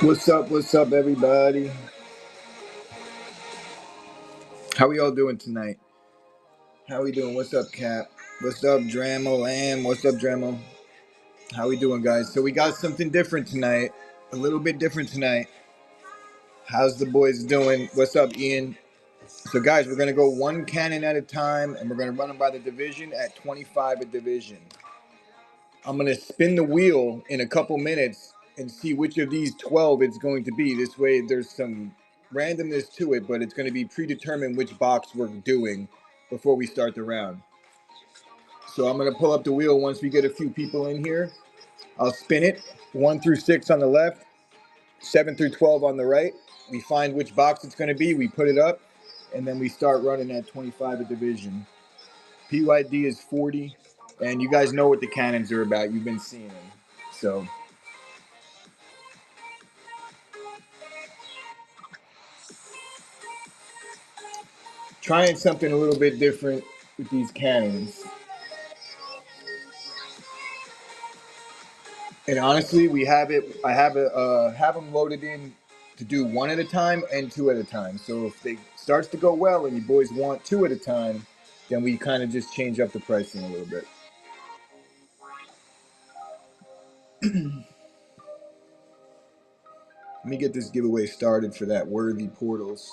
What's up, everybody? How we all doing tonight? How we doing? What's up, Cap? What's up, Dramo Lamb? What's up, Dramo? How we doing, guys? So we got something different tonight. A little bit different tonight. How's the boys doing? What's up, Ian? So, guys, we're going to go one cannon at a time, and we're going to run them by the division at 25 a division. I'm going to spin the wheel in a couple minutes and see which of these 12 it's going to be. This way, there's some randomness to it, but it's going to be predetermined which box we're doing before we start the round. So I'm going to pull up the wheel once we get a few people in here. I'll spin it, 1 through 6 on the left, 7 through 12 on the right. We find which box it's going to be, we put it up, and then we start running at 25 a division. PYD is 40, and you guys know what the cannons are about. You've been seeing them. So trying something a little bit different with these cannons. And honestly, we have it. I have it. Have them loaded in to do one at a time and two at a time. So if they starts to go well and you boys want two at a time, then we kind of just change up the pricing a little bit. Let me get this giveaway started for that Worthy Portals.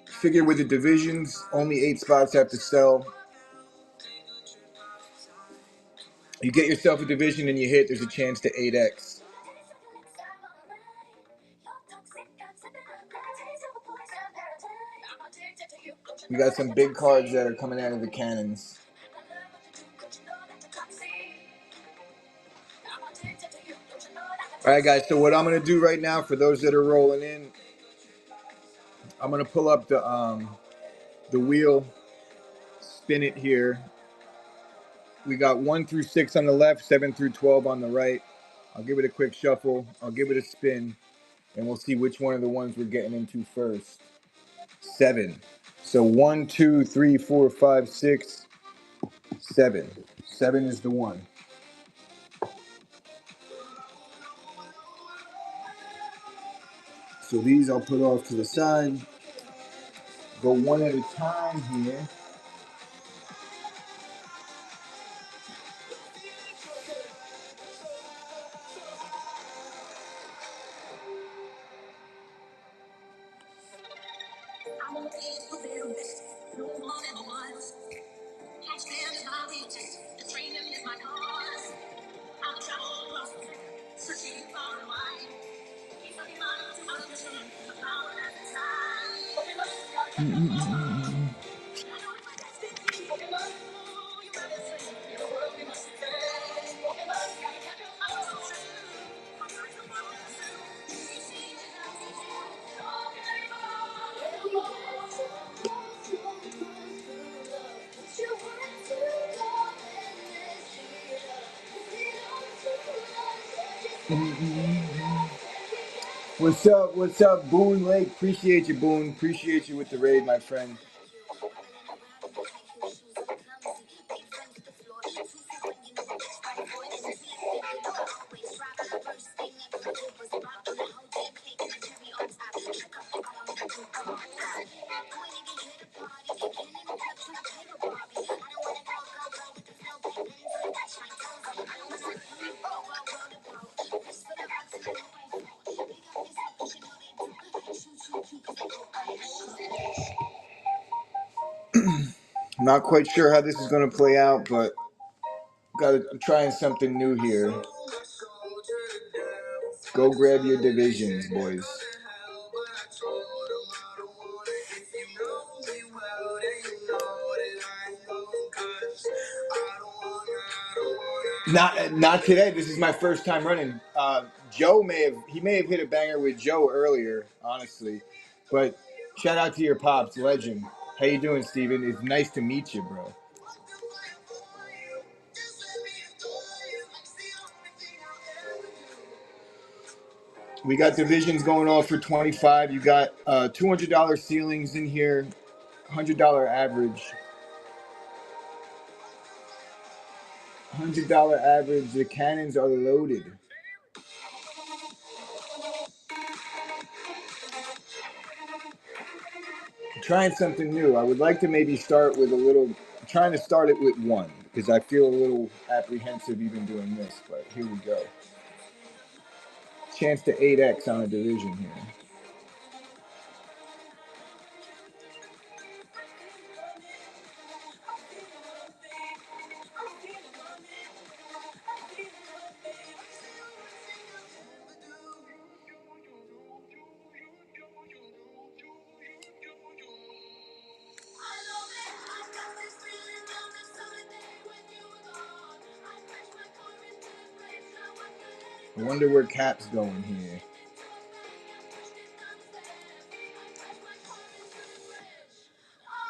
Figure with the divisions, only 8 spots have to sell. You get yourself a division and you hit, there's a chance to 8x. We got some big cards that are coming out of the cannons. All right, guys, so what I'm going to do right now for those that are rolling in, I'm going to pull up the wheel, spin it here. We got 1 through 6 on the left, 7 through 12 on the right. I'll give it a quick shuffle. I'll give it a spin, and we'll see which one of the ones we're getting into first. 7. So 1, 2, 3, 4, 5, 6, 7. 7 is the one. So these I'll put off to the side. Go one at a time here. What's up, Boone Lake? Appreciate you, Boone. Appreciate you with the raid, my friend. Not quite sure how this is going to play out, but I'm trying something new here. Go grab your divisions, boys. Not today. This is my first time running. Joe may have hit a banger with Joe earlier, honestly. But shout out to your pops, legend. How you doing, Steven? It's nice to meet you, bro. We got divisions going off for 25. You got $200 ceilings in here, $100 average. $100 average. The cannons are loaded. Trying something new. I would like to maybe start with a little, trying to start it with one because I feel a little apprehensive even doing this, but here we go. Chance to 8x on a division here. I wonder where Cap's going here.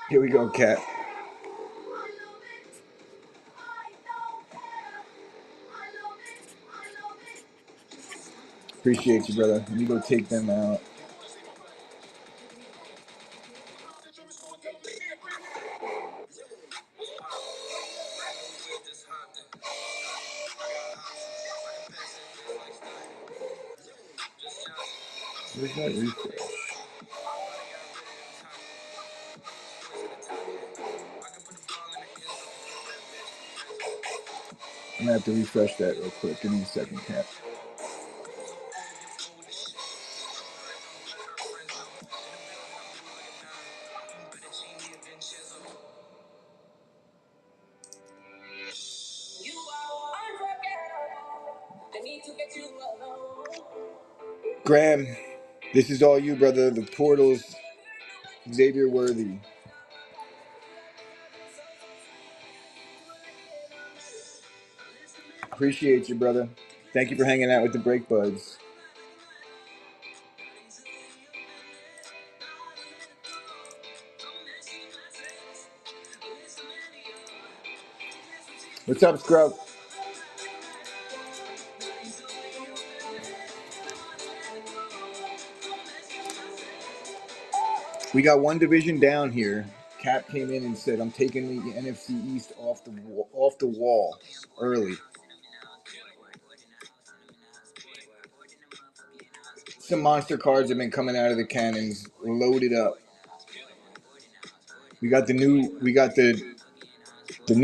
Here we go, Cap. Appreciate you, brother. Let me go take them out. Where's my refresh? I'm gonna have to refresh that real quick. Give me a second, Cap. Graham, this is all you, brother. The portals, Xavier Worthy. Appreciate you, brother. Thank you for hanging out with the Break Buds. What's up, Scrub? We got one division down here. Cap came in and said, "I'm taking the NFC East off the wall early." Some monster cards have been coming out of the cannons, loaded up. We got the new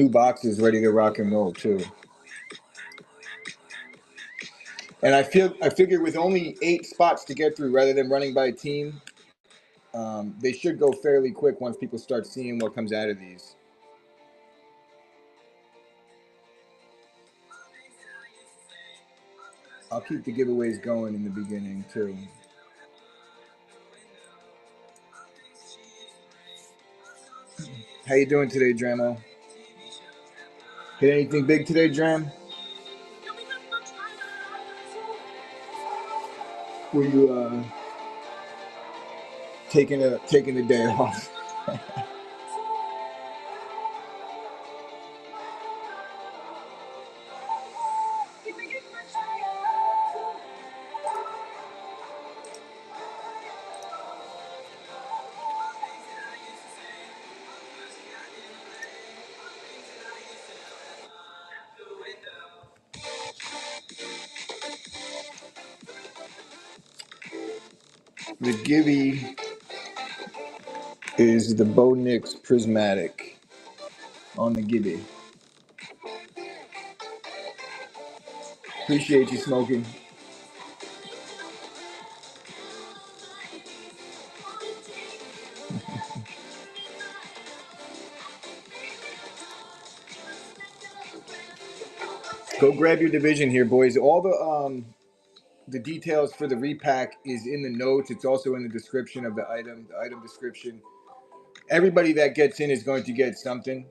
boxes ready to rock and roll too. And I figure with only 8 spots to get through, rather than running by team, they should go fairly quick once people start seeing what comes out of these. I'll keep the giveaways going in the beginning too. How you doing today, Dramo? Hit anything big today, Dram? Were you taking a day off? The Gibby is the Bo Nix Prismatic on the Gibby. Appreciate you, Smoking. Go grab your division here, boys. All the details for the repack is in the notes. It's also in the description of the item description. Everybody that gets in is going to get something.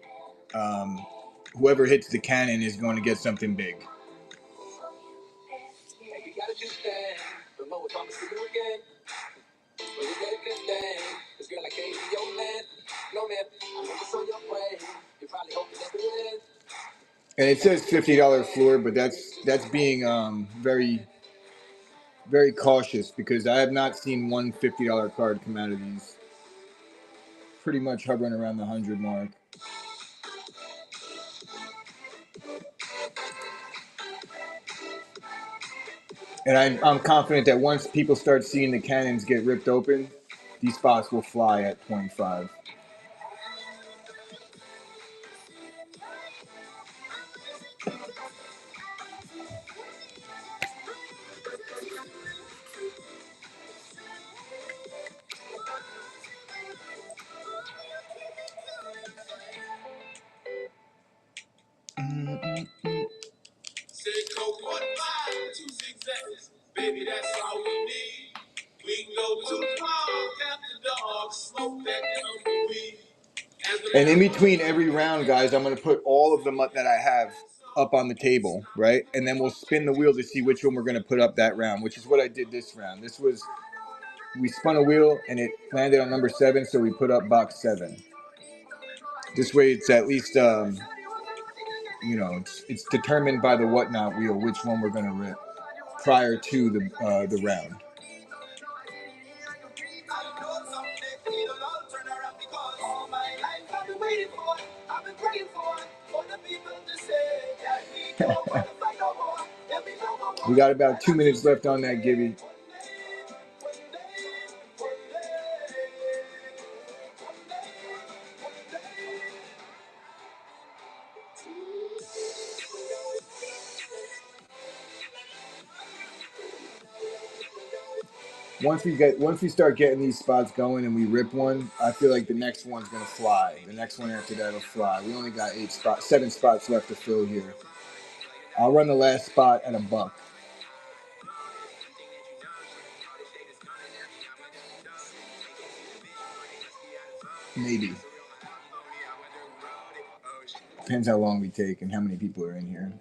Whoever hits the cannon is going to get something big. And it says $50 floor, but that's being very very cautious because I have not seen one $50 card come out of these. Pretty much hovering around the 100 mark. And I'm confident that once people start seeing the cannons get ripped open, these spots will fly at 25. Say Coke 1 5, 2 6 baby, that's all we need. We can go too far, tap the dog, smoke that dumb weed. And in between every round, guys, I'm going to put all of them up that I have up on the table, right? And then we'll spin the wheel to see which one we're going to put up that round, which is what I did this round. This was, we spun a wheel and it landed on number 7, so we put up box 7. This way it's at least, it's determined by the whatnot wheel which one we're going to rip prior to the round. We got about 2 minutes left on that, Gibby. Once we start getting these spots going and we rip one, I feel like the next one's gonna fly. The next one after that'll fly. We only got 7 spots left to fill here. I'll run the last spot at $1. Maybe. Depends how long we take and how many people are in here.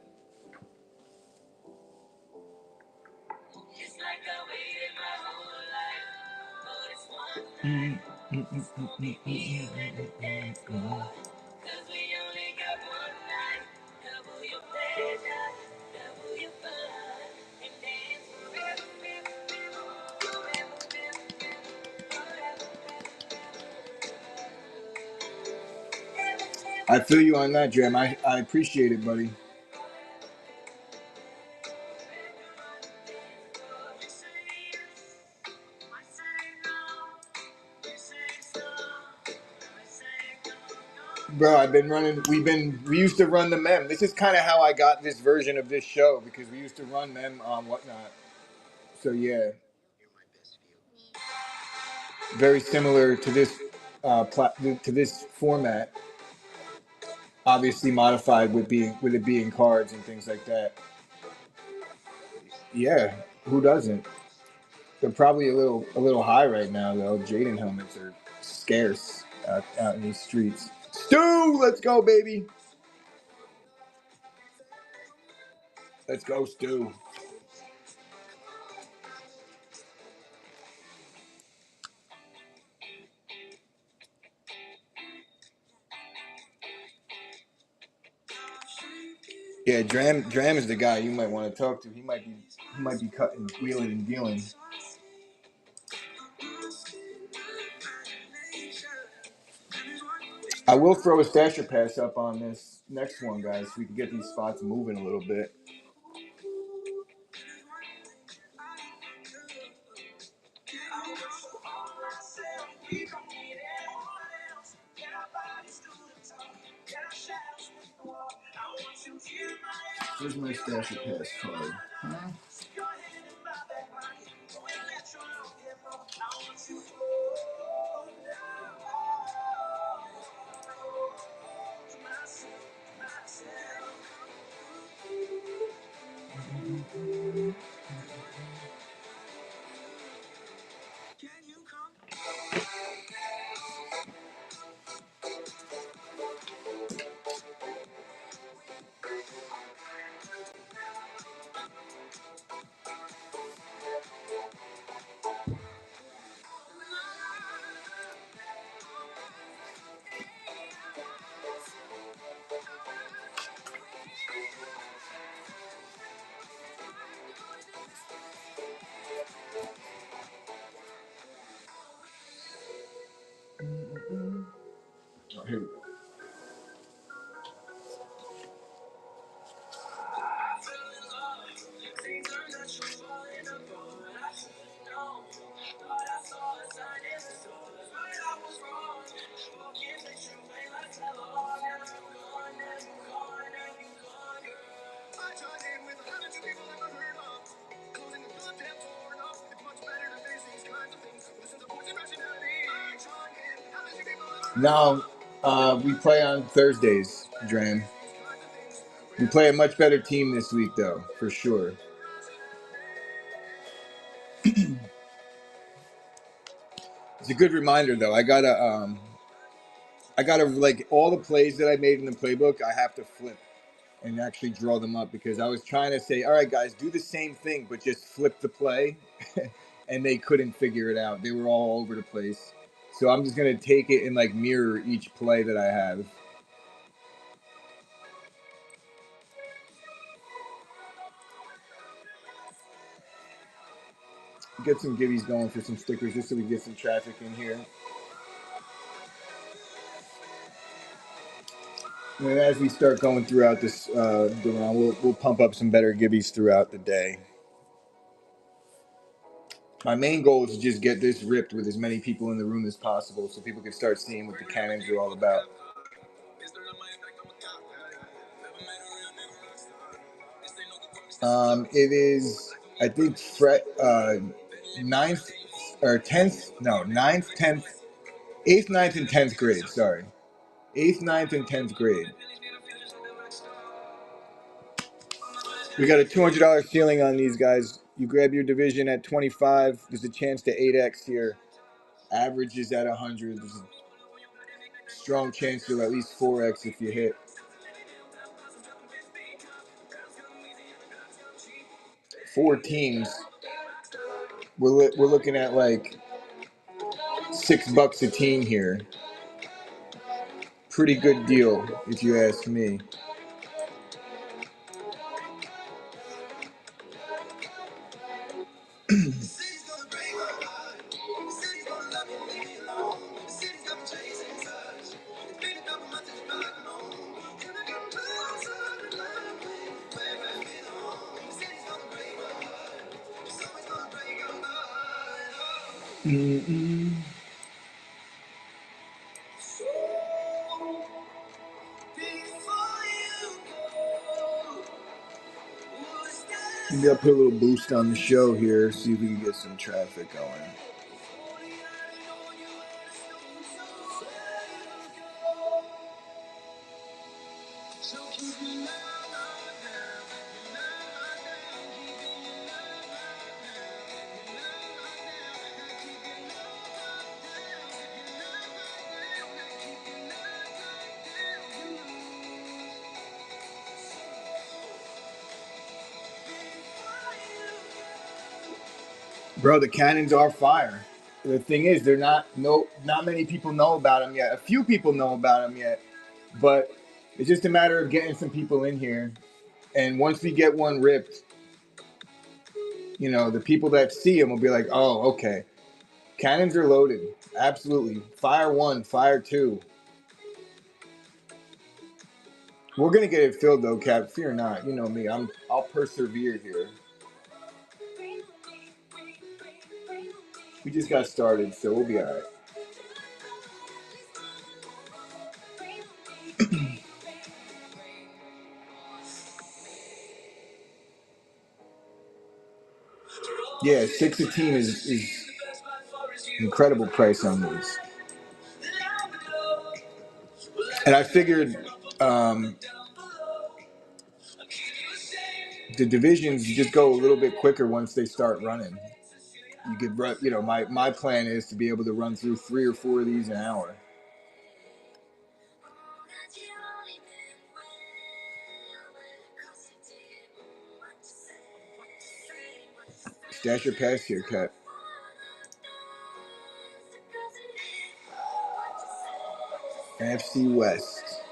I feel you on that, Jam. I appreciate it, buddy. Bro, we used to run the mem. This is kind of how I got this version of this show because we used to run mem on whatnot. So yeah, very similar to this to this format. Obviously modified with it being cards and things like that. Yeah, who doesn't? They're probably a little high right now though. Jaden helmets are scarce out in these streets. Stu, let's go, baby. Let's go, Stu. Yeah, Dram is the guy you might want to talk to. He might be cutting, wheeling, and dealing. I will throw a stasher pass up on this next one, guys, so we can get these spots moving a little bit. Where's my stasher pass card? Huh? Oh, here we go. Now, we play on Thursdays, Dram. We play a much better team this week, though, for sure. It's a good reminder, though. I gotta like all the plays that I made in the playbook. I have to flip and actually draw them up because I was trying to say, all right, guys, do the same thing, but just flip the play, and they couldn't figure it out. They were all over the place. So I'm just gonna take it and like mirror each play that I have. Get some gibbies going for some stickers just so we get some traffic in here. And as we start going throughout this the round, we'll pump up some better gibbies throughout the day. My main goal is to just get this ripped with as many people in the room as possible so people can start seeing what the cannons are all about. It is, I think, ninth or 10th, no, ninth, 10th, 8th, ninth, and 10th grade, sorry. 8th, ninth, and 10th grade. We got a $200 ceiling on these guys. You grab your division at 25. There's a chance to 8x here. Average is at 100. There's a strong chance to at least 4x if you hit. 4 teams. We're looking at like $6 a team here. Pretty good deal, if you ask me. Mm-mm. Maybe I'll put a little boost on the show here, see if we can get some traffic going. Bro, the cannons are fire. The thing is, not many people know about them yet. A few people know about them yet, but it's just a matter of getting some people in here. And once we get one ripped, you know, the people that see them will be like, "Oh, okay, cannons are loaded. Absolutely, fire 1, fire 2." We're gonna get it filled though, Cap. Fear not. You know me. I'll persevere here. We just got started, so we'll be all right. Yeah, 6 a team is incredible price on these. And I figured the divisions just go a little bit quicker once they start running. You could run, you know, my plan is to be able to run through 3 or 4 of these an hour. Stash your pass here, Cut. NFC West.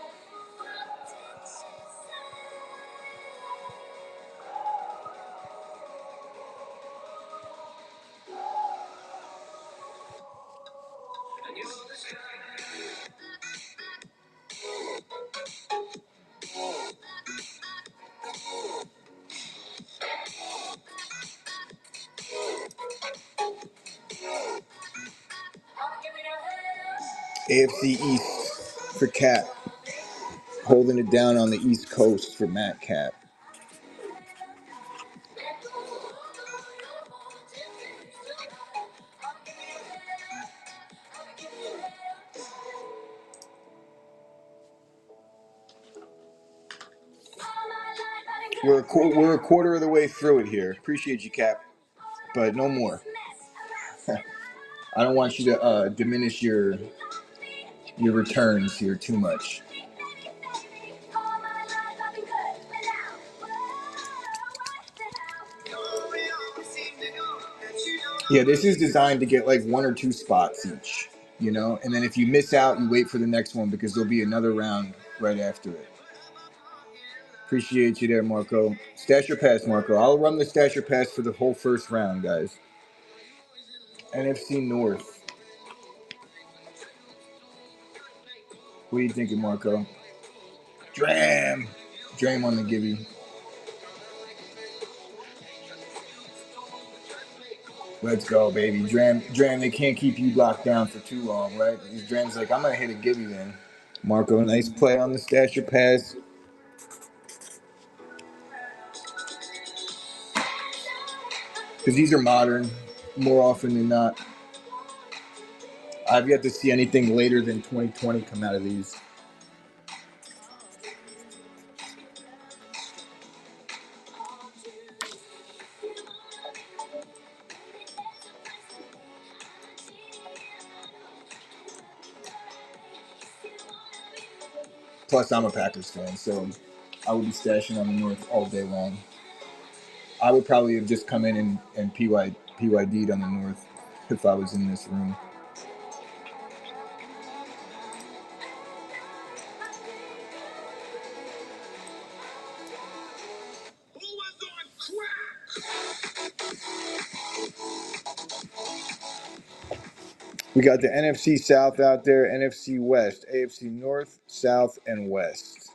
AFC East for Cap, holding it down on the East Coast for Matt Cap. We're a quarter of the way through it here. Appreciate you, Cap, but no more. I don't want you to diminish your returns here too much. Yeah, this is designed to get like one or two spots each, you know? And then if you miss out, you wait for the next one because there'll be another round right after it. Appreciate you there, Marco. Stash your pass, Marco. I'll run the stash your pass for the whole first round, guys. NFC North. What are you thinking, Marco? Dram on the givey. Let's go, baby. Dram, they can't keep you locked down for too long, right? Dram's like, I'm going to hit a givey then. Marco, nice play on the stash your pass. Because these are modern, more often than not. I've yet to see anything later than 2020 come out of these. Plus, I'm a Packers fan, so I would be stashing on the North all day long. I would probably have just come in and PYD'd on the North if I was in this room. We got the NFC South out there, NFC West, AFC North, South, and West.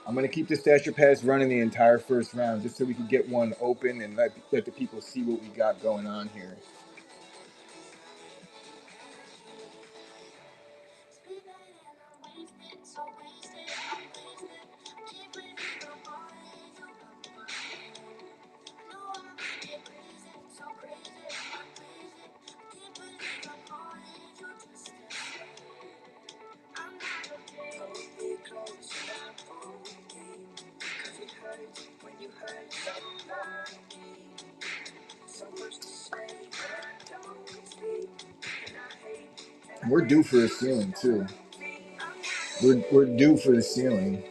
I'm going to keep the Stasher Pass running the entire first round just so we can get one open and let the people see what we got going on here. We're due for a ceiling too. We're due for the ceiling.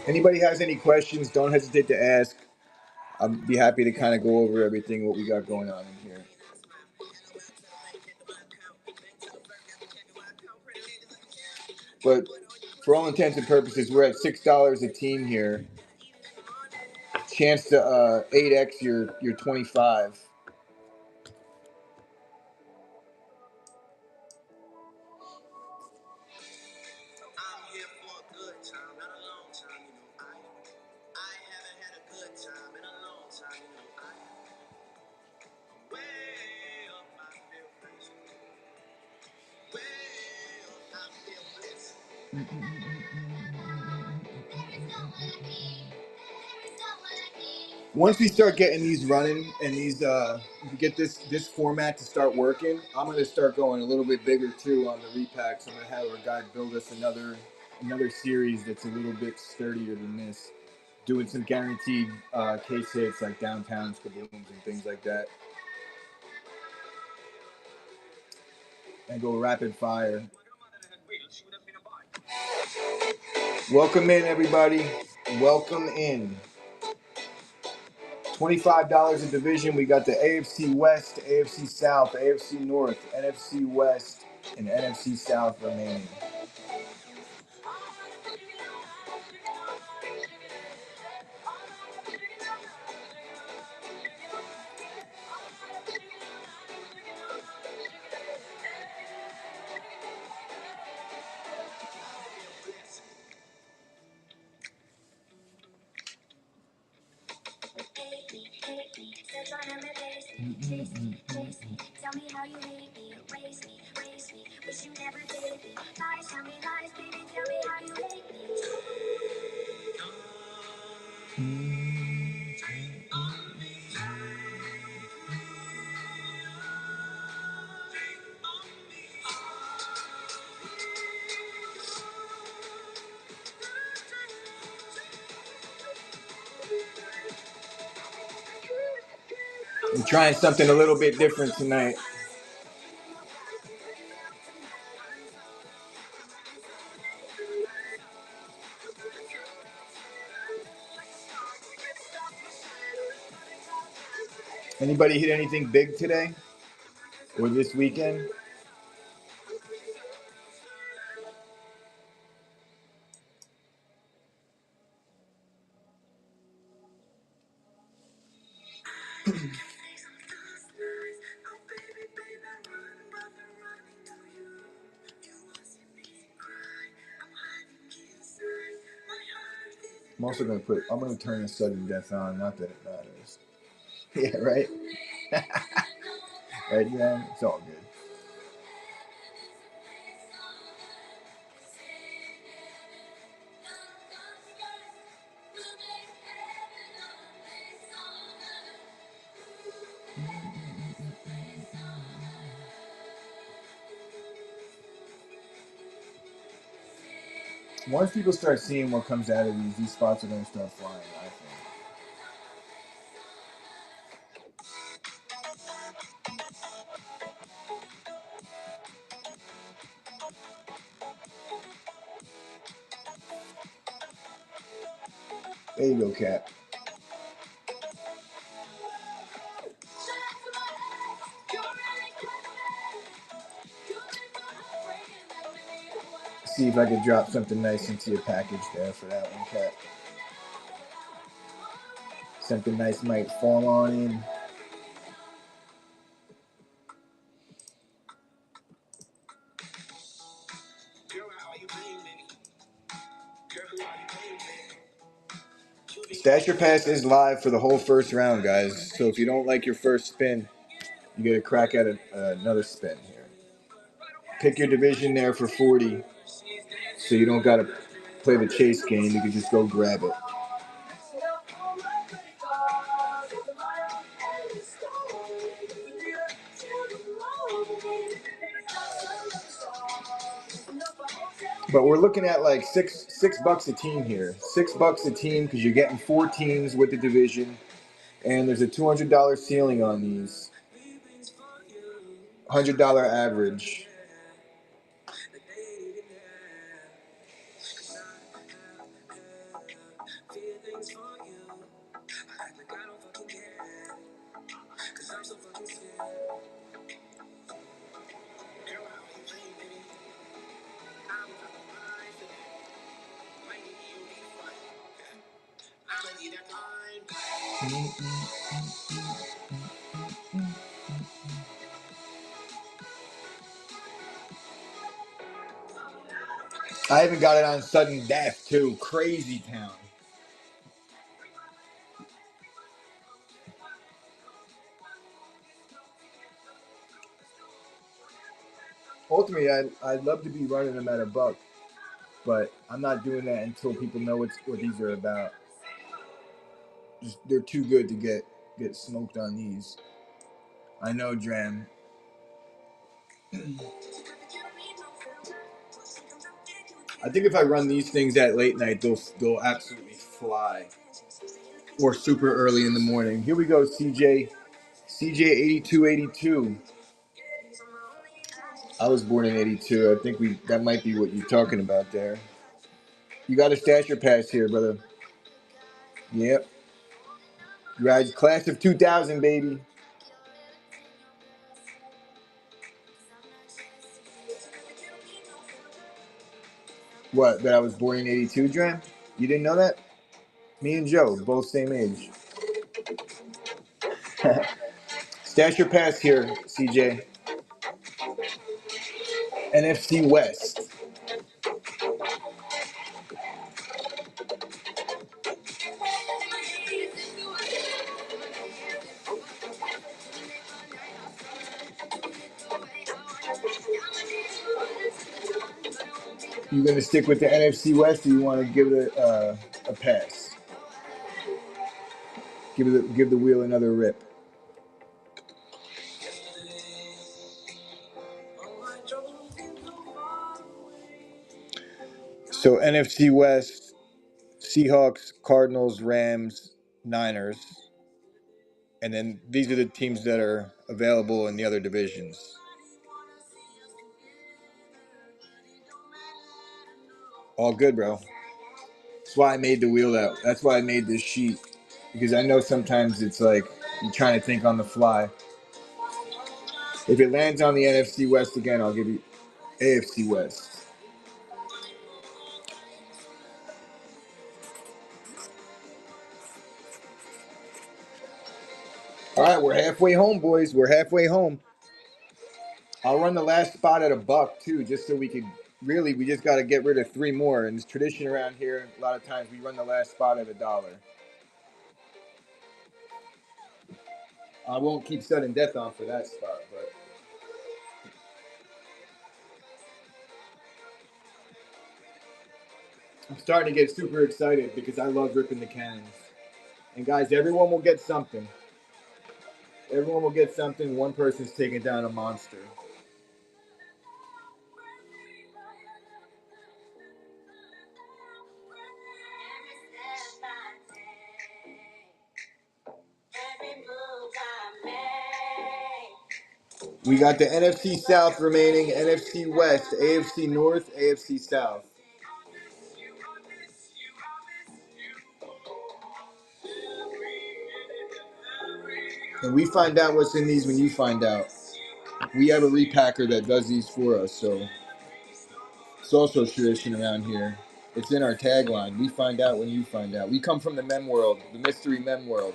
Anybody has any questions, don't hesitate to ask. I'll be happy to kind of go over everything, what we got going on in here. But for all intents and purposes, we're at $6 a team here. Chance to 8x your 25. Once we start getting these running and these get this format to start working, I'm going to start going a little bit bigger too on the repacks. I'm going to have our guy build us another series that's a little bit sturdier than this, doing some guaranteed case hits like downtowns, kabooms, and things like that, and go rapid fire. Welcome in, everybody. Welcome in. $25 a division. We got the AFC West, AFC South, AFC North, NFC West, and NFC South remaining. Tell me how you hate me, erase me, race me, wish you never did me. Lies, tell me lies, baby, tell me how you hate me. I'm trying something a little bit different tonight. Anybody hit anything big today or this weekend? I'm also I'm gonna turn the sudden death on, not that it matters. Yeah, right? Right, yeah, it's all good. Once people start seeing what comes out of these spots are gonna start flying, I think. There you go, Cat. See if I can drop something nice into your package there for that one, Cat. Something nice might fall on in. Stash Your Pass is live for the whole first round, guys. So if you don't like your first spin, you get a crack at another spin here. Pick your division there for 40, so you don't gotta play the chase game. You can just go grab it. But we're looking at like $6 a team here. $6 a team because you're getting 4 teams with the division, and there's a $200 ceiling on these. $100 average. I even got it on sudden death too. Crazy town. Ultimately, I'd love to be running them at $1, but I'm not doing that until people know what these are about. They're too good to get smoked on these. I know, Dram. I think if I run these things at late night, they'll absolutely fly. Or super early in the morning. Here we go, CJ. CJ 8282. I was born in 82. I think that might be what you're talking about there. You got to stash your pass here, brother. Yep. Guys, class of 2000, baby. What, that I was born in 82, Dram? You didn't know that? Me and Joe, both same age. Stash your pass here, CJ. NFC West. You gonna stick with the NFC West, or you want to give it a pass? Give the wheel another rip. So NFC West: Seahawks, Cardinals, Rams, Niners, and then these are the teams that are available in the other divisions. All good, bro. That's why I made the wheel out. That's why I made this sheet, because I know sometimes it's like you're trying to think on the fly. If it lands on the NFC West again, I'll give you AFC West. All right, we're halfway home, boys. We're halfway home. I'll run the last spot at $1 too, just so we could really. We just got to get rid of 3 more. And it's tradition around here. A lot of times we run the last spot at $1. I won't keep sudden death on for that spot, but I'm starting to get super excited because I love ripping the cannons. And guys, everyone will get something. Everyone will get something. One person's taking down a monster. We got the NFC South remaining, NFC West, AFC North, AFC South. And we find out what's in these when you find out. We have a repacker that does these for us, so it's also tradition around here. It's in our tagline. We find out when you find out. We come from the mem world, the mystery mem world.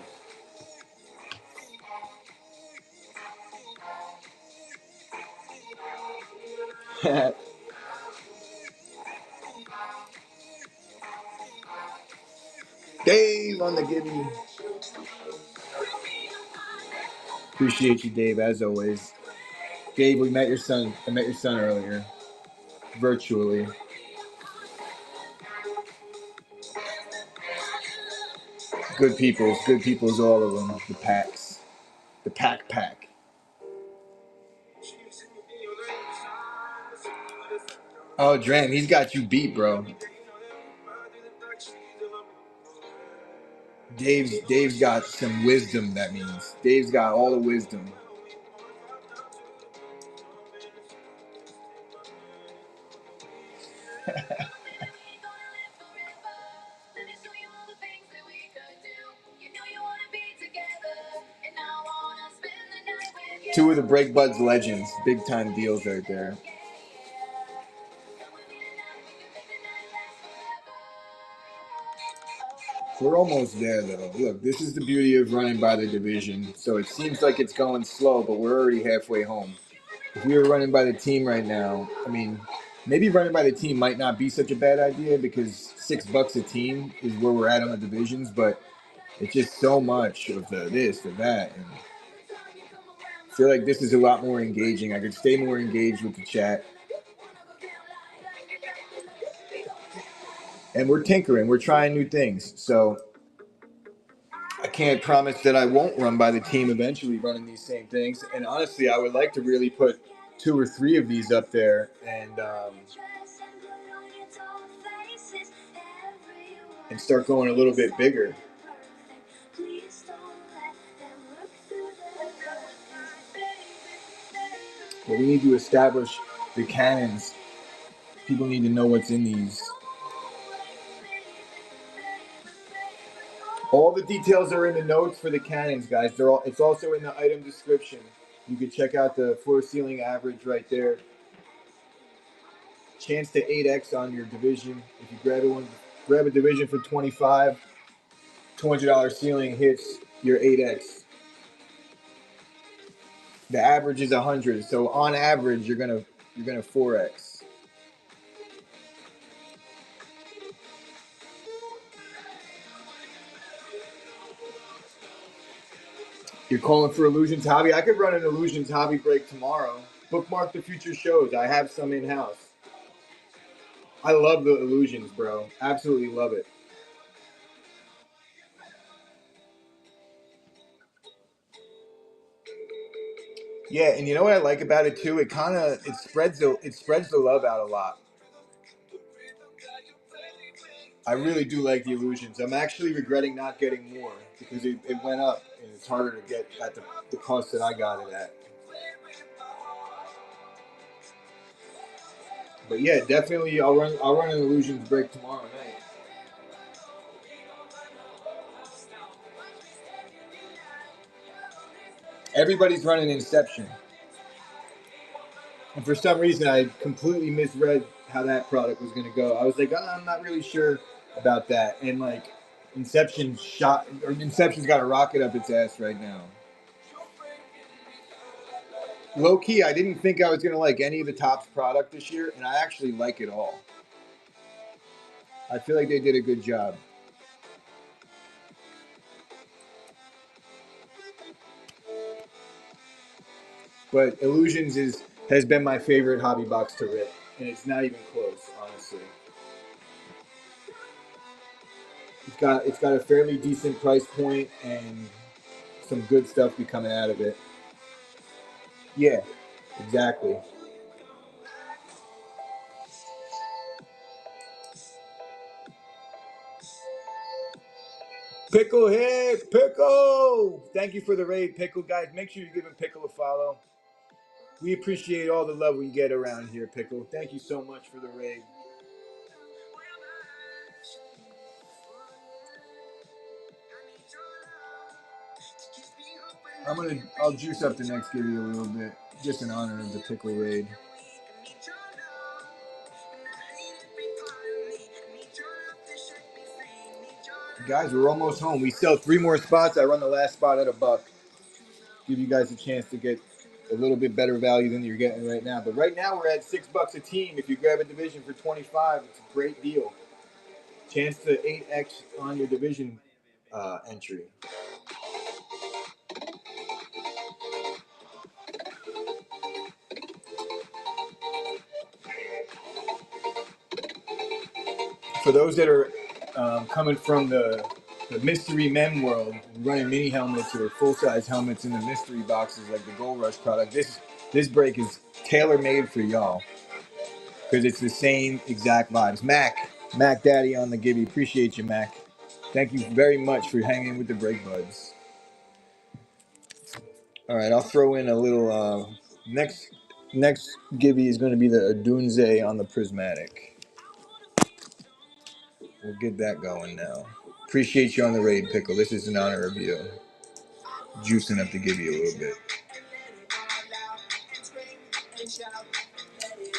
Dave on the Gibby. Appreciate you, Dave, as always. Gabe, we met your son. I met your son earlier, virtually. Good peoples, all of them. The packs, the pack. Oh, Dram, he's got you beat, bro. Dave's got some wisdom. That means Dave's got all the wisdom. Two of the Break Buds legends, big time deals right there. We're almost there, though. Look, this is the beauty of running by the division. So it seems like it's going slow, but we're already halfway home. If we were running by the team right now, I mean, maybe running by the team might not be such a bad idea because $6 a team is where we're at on the divisions, but it's just so much of the this or that. And I feel like this is a lot more engaging. I could stay more engaged with the chat. And we're tinkering. We're trying new things. So I can't promise that I won't run by the team eventually running these same things. And honestly, I would like to really put 2 or 3 of these up there and start going a little bit bigger. But we need to establish the cannons. People need to know what's in these. All the details are in the notes for the cannons, guys. It's also in the item description. You can check out the floor ceiling average right there. Chance to 8x on your division. If you grab a division for 25, $200 ceiling hits your 8x. The average is 100, so on average you're gonna 4x. You're calling for Illusions Hobby? I could run an Illusions Hobby break tomorrow. Bookmark the future shows. I have some in house. I love the Illusions, bro. Absolutely love it. Yeah, and you know what I like about it too? It spreads the love out a lot. I really do like the Illusions. I'm actually regretting not getting more because it went up and it's harder to get at the cost that I got it at. But yeah, definitely I'll run an Illusions break tomorrow night. Everybody's running Inception. And for some reason I completely misread how that product was gonna go. I was like, oh, I'm not really sure about that. And like Inception's got a rocket up its ass right now. Low key, I didn't think I was gonna like any of the Topps product this year, and I actually like it all. I feel like they did a good job. But Illusions has been my favorite hobby box to rip, and it's not even close, honestly. It's got a fairly decent price point and some good stuff be coming out of it. Yeah, exactly. Pickle hit, Pickle! Thank you for the raid, Pickle, guys. Make sure you're giving Pickle a follow. We appreciate all the love we get around here, Pickle. Thank you so much for the raid. I'll juice up the next Gibby a little bit, just in honor of the Pickle raid. Guys, we're almost home. We sell 3 more spots. I run the last spot at $1. Give you guys a chance to get a little bit better value than you're getting right now. But right now we're at $6 a team. If you grab a division for 25, it's a great deal. Chance to 8x on your division entry. For those that are coming from the mystery men world, running mini helmets or full size helmets in the mystery boxes like the Gold Rush product, this break is tailor made for y'all because it's the same exact vibes. Mac Daddy on the Gibby, appreciate you, Mac. Thank you very much for hanging with the break buds. All right, I'll throw in a little next Gibby is going to be the Adunze on the Prismatic. We'll get that going now. Appreciate you on the raid, Pickle. This is in honor of you. Juicing up to give you a little bit.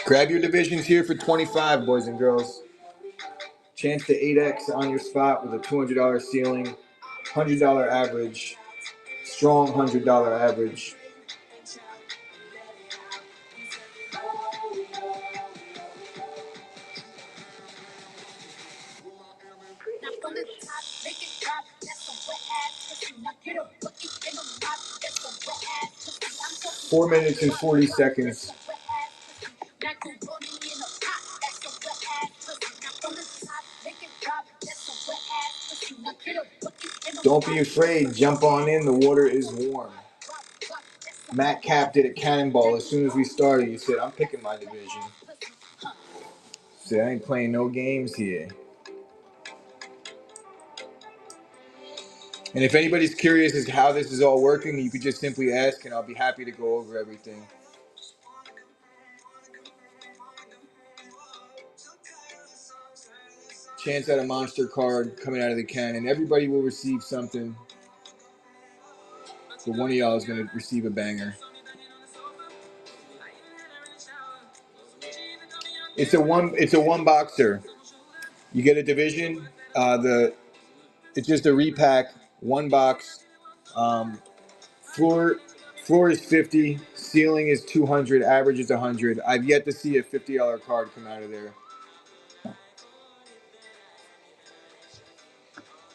Grab your divisions here for 25, boys and girls. Chance to 8x on your spot with a $200 ceiling, $100 average, strong $100 average. Four minutes and 40 seconds. Don't be afraid. Jump on in. The water is warm. Matt Cap did a cannonball as soon as we started. He said, I'm picking my division. Said, I ain't playing no games here. And if anybody's curious as to how this is all working, you could just simply ask, and I'll be happy to go over everything. Chance at a monster card coming out of the cannon. Everybody will receive something, but one of y'all is going to receive a banger. It's a one boxer. You get a division. It's just a repack, one box. Um, floor is 50. Ceiling is 200. Average is 100. I've yet to see a $50 card come out of there.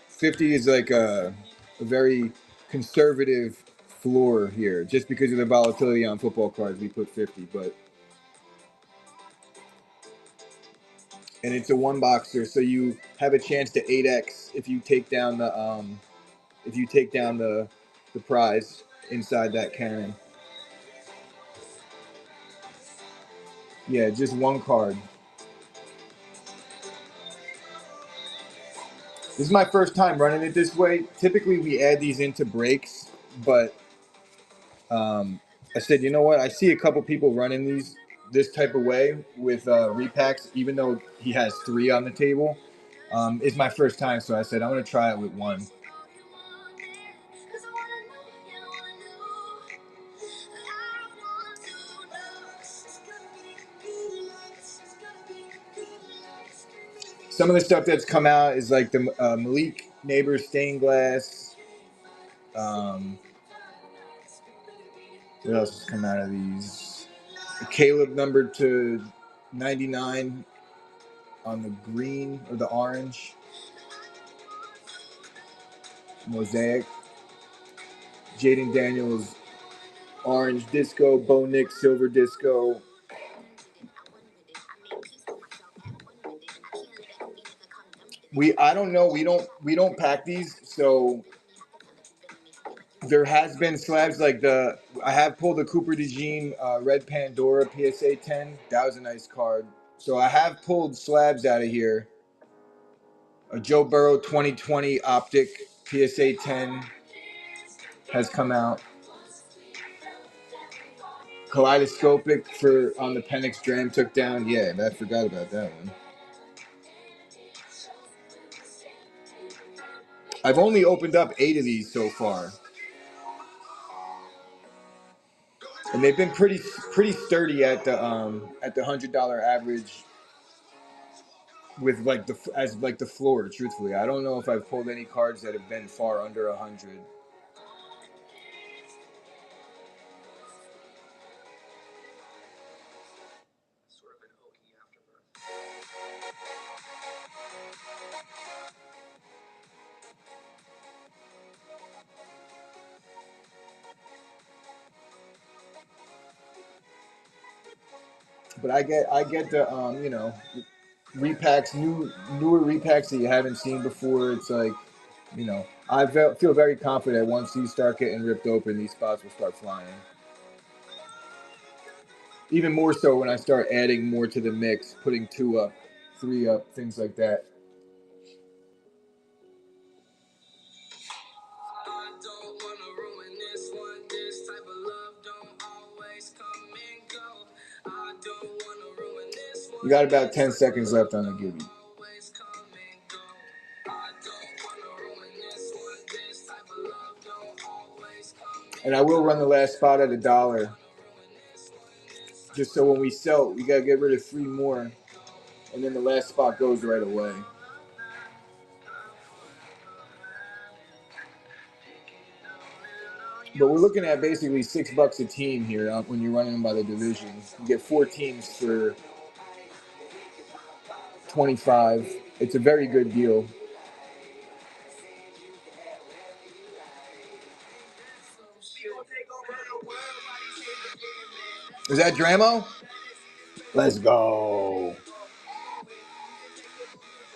50 is like a very conservative floor here, just because of the volatility on football cards. We put 50, and it's a one boxer, so you have a chance to 8x if you take down the prize inside that cannon. Yeah, just one card. This is my first time running it this way. Typically, we add these into breaks, but I said, you know what? I see a couple people running these this type of way with repacks, even though he has 3 on the table. It's my first time, so I said I'm going to try it with one. Some of the stuff that's come out is like the Malik Neighbors stained glass. What else has come out of these? Caleb numbered to 99 on the green or the orange. Mosaic. Jaden Daniels orange disco. Bo Nick silver disco. I don't know. We don't pack these, so there has been slabs like I have pulled a Cooper DeJean Red Pandora PSA 10. That was a nice card. So I have pulled slabs out of here. A Joe Burrow 2020 Optic PSA 10 has come out. Kaleidoscopic on the Penix Dram took down. Yeah, I forgot about that one. I've only opened up 8 of these so far, and they've been pretty sturdy at the $100 average with the floor. Truthfully, I don't know if I've pulled any cards that have been far under 100. But I get the repacks, newer repacks that you haven't seen before. It's like, I feel very confident once these start getting ripped open, these spots will start flying. Even more so when I start adding more to the mix, putting 2 up, 3 up, things like that. You got about 10 seconds left on the Gibby. And I will run the last spot at $1. Just so when we sell, we got to get rid of 3 more. And then the last spot goes right away. But we're looking at basically $6 a team here when you're running them by the division. You get 4 teams for $25. It's a very good deal. Is that Dramo? Let's go.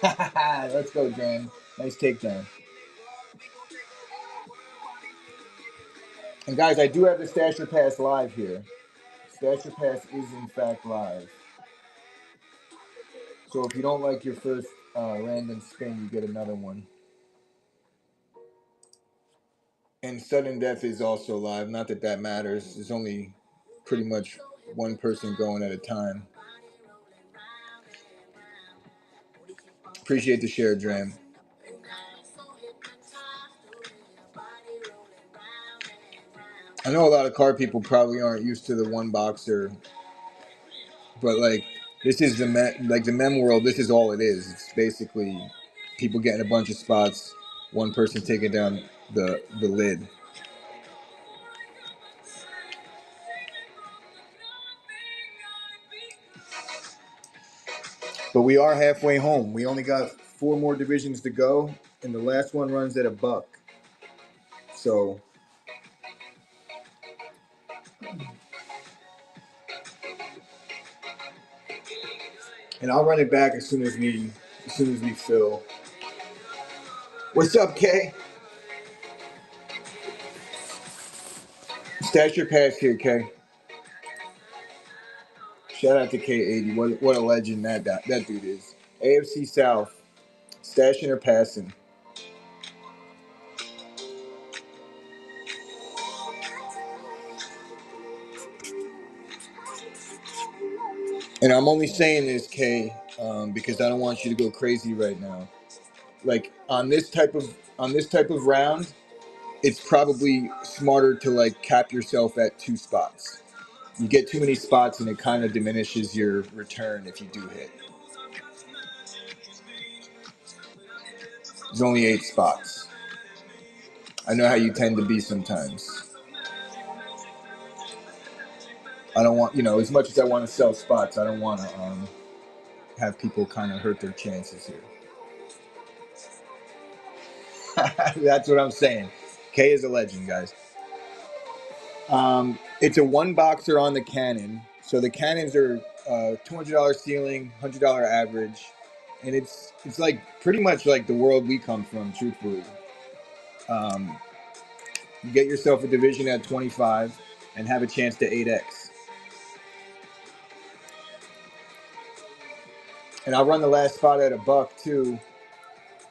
Let's go, Dram. Nice takedown. And guys, I do have the Stasher Pass live here. Stasher Pass is in fact live. So if you don't like your first random spin, you get another one. And Sudden Death is also live. Not that that matters. There's only pretty much one person going at a time. Appreciate the share, Dram. I know a lot of car people probably aren't used to the one boxer, but like this is the the mem world. This is all it is. It's basically people getting a bunch of spots, one person taking down the lid. But we are halfway home. We only got 4 more divisions to go, and the last one runs at $1. So, and I'll run it back as soon as we fill. What's up, Kay? Stash your pass here, Kay. Shout out to K80. What a legend that dude is. AFC South, stashing or passing. And I'm only saying this, Kay, because I don't want you to go crazy right now. Like on this type of round, it's probably smarter to like cap yourself at 2 spots. You get too many spots and it kind of diminishes your return if you do hit. There's only 8 spots. I know how you tend to be sometimes. I don't want, as much as I want to sell spots, I don't want to have people kind of hurt their chances here. That's what I'm saying. K is a legend, guys. It's a 1 boxer on the Cannon. So the Cannons are $200 ceiling, $100 average, and it's like pretty much like the world we come from, truthfully. You get yourself a division at 25 and have a chance to 8x. And I'll run the last spot at $1 too.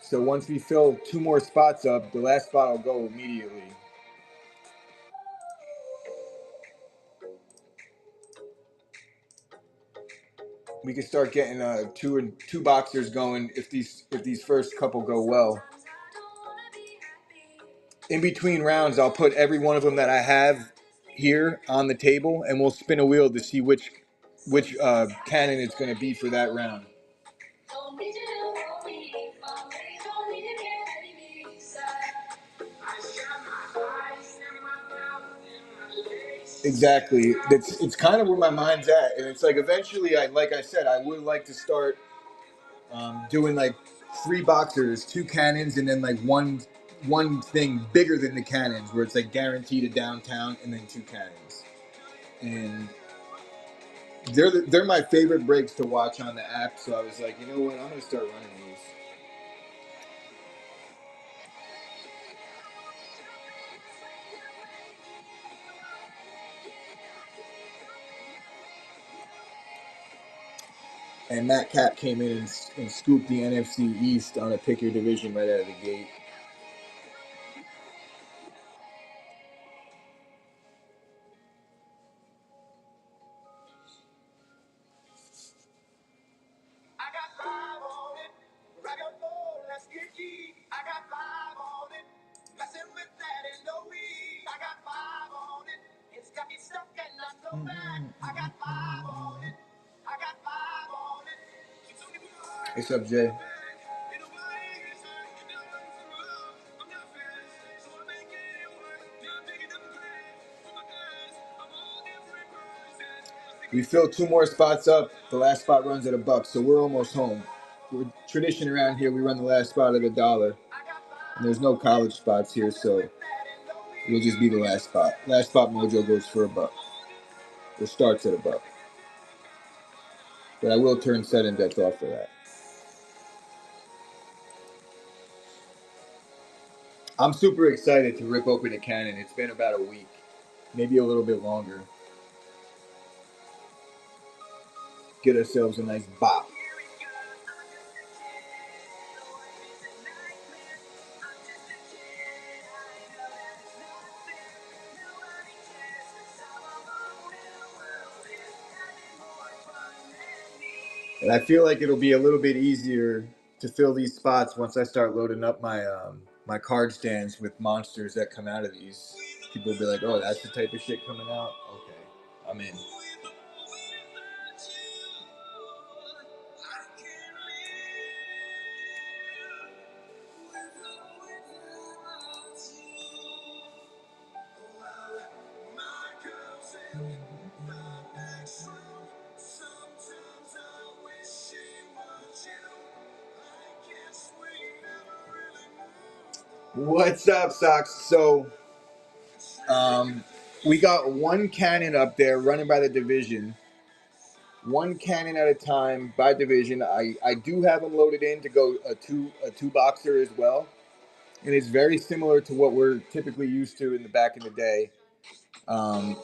So once we fill 2 more spots up, the last spot will go immediately. We can start getting two boxers going if these first couple go well. In between rounds, I'll put every one of them that I have here on the table, and we'll spin a wheel to see which cannon it's going to be for that round. Exactly. It's kind of where my mind's at, and it's like eventually, like I said, I would like to start doing like 3 boxers, 2 cannons, and then like one thing bigger than the cannons, where it's like guaranteed a downtown, and then 2 cannons. And they're my favorite breaks to watch on the app. So I was like, you know what, I'm gonna start running these. And Matt Cap came in and scooped the NFC East on a pick your division right out of the gate. What's up, Jay? We filled 2 more spots up. The last spot runs at $1, so we're almost home. We're tradition around here. We run the last spot at $1. And there's no college spots here, so it'll just be the last spot. Last spot mojo goes for $1. It starts at $1. But I will turn sudden death off for that. I'm super excited to rip open a cannon. It's been about a week, maybe a little bit longer. Get ourselves a nice bop. And I feel like it'll be a little bit easier to fill these spots once I start loading up my my card stands with monsters that come out of these. People will be like, "Oh, that's the type of shit coming out." Okay, I'm in. What's up, Socks? So, we got one cannon up there running by the division. One cannon at a time by division. I do have them loaded in to go a two boxer as well, and it's very similar to what we're typically used to in the back in the day. Um,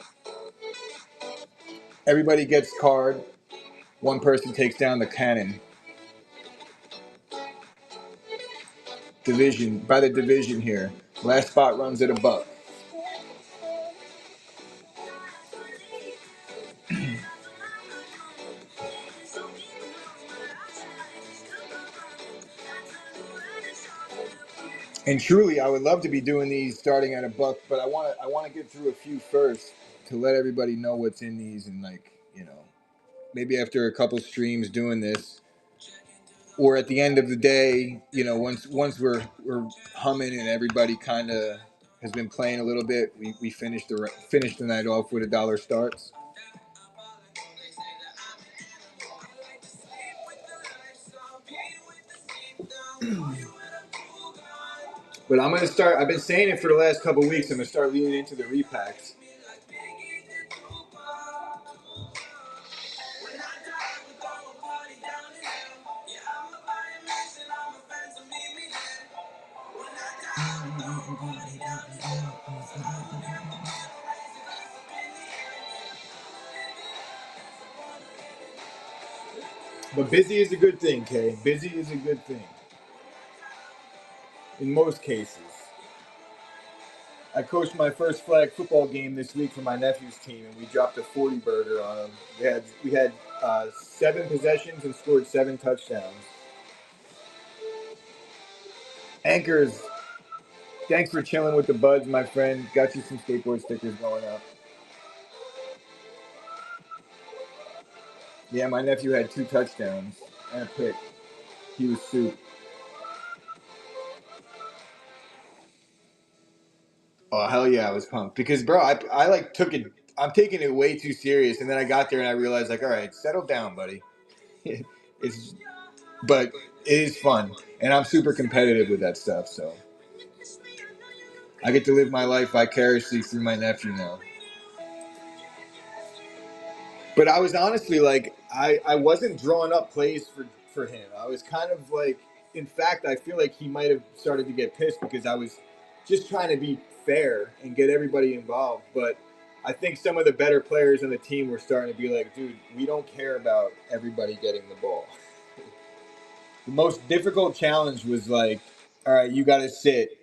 Everybody gets card. One person takes down the cannon. Division by the division here. Last spot runs at $1. And truly, I would love to be doing these starting at $1, but I want to get through a few first to let everybody know what's in these, and like, you know, maybe after a couple streams doing this, or at the end of the day, you know, once we're humming and everybody kind of has been playing a little bit, we finish the night off with $1 starts. But I'm gonna start. I've been saying it for the last couple of weeks. I'm gonna start leaning into the repacks. But busy is a good thing, Kay. Busy is a good thing. In most cases. I coached my first flag football game this week for my nephew's team, and we dropped a 40-burger on them. We had 7 possessions and scored 7 touchdowns. Anchors, thanks for chilling with the buds, my friend. Got you some skateboard stickers going up. Yeah, my nephew had 2 touchdowns and a pick. He was soup. Oh hell yeah, I was pumped because bro, I like took it. I'm taking it way too serious, and then I got there and I realized like, all right, settle down, buddy. It's but it is fun, and I'm super competitive with that stuff. So I get to live my life vicariously through my nephew now. But I was honestly like, I wasn't drawing up plays for him. I was kind of like, in fact, I feel like he might have started to get pissed because I was just trying to be fair and get everybody involved. But I think some of the better players on the team were starting to be like, dude, we don't care about everybody getting the ball. The most difficult challenge was like, all right, you got to sit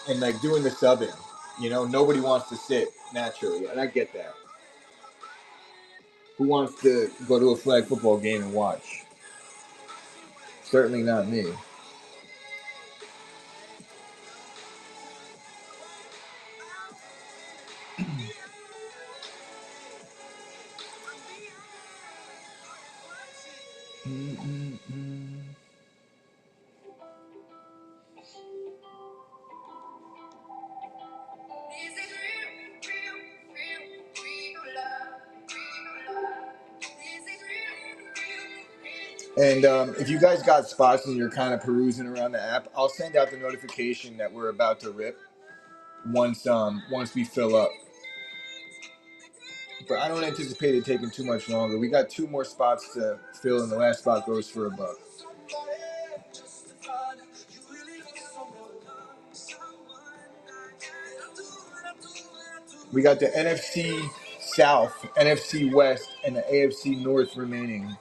and like doing the subbing. You know, nobody wants to sit naturally, and I get that. Who wants to go to a flag football game and watch? Certainly not me. And if you guys got spots and you're kind of perusing around the app, I'll send out the notification that we're about to rip once we fill up. But I don't anticipate it taking too much longer. We got 2 more spots to fill, and the last spot goes for $1. We got the NFC South, NFC West, and the AFC North remaining.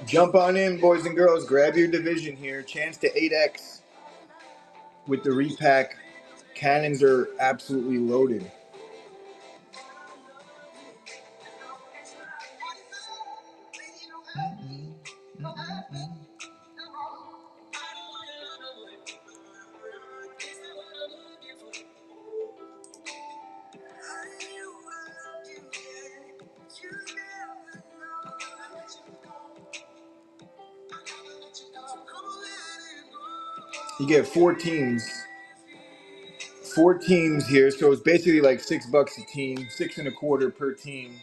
Jump on in, boys and girls. Grab your division here. Chance to 8x with the repack. Cannons are absolutely loaded. You get four teams here, so it's basically like $6 a team, 6.25 per team.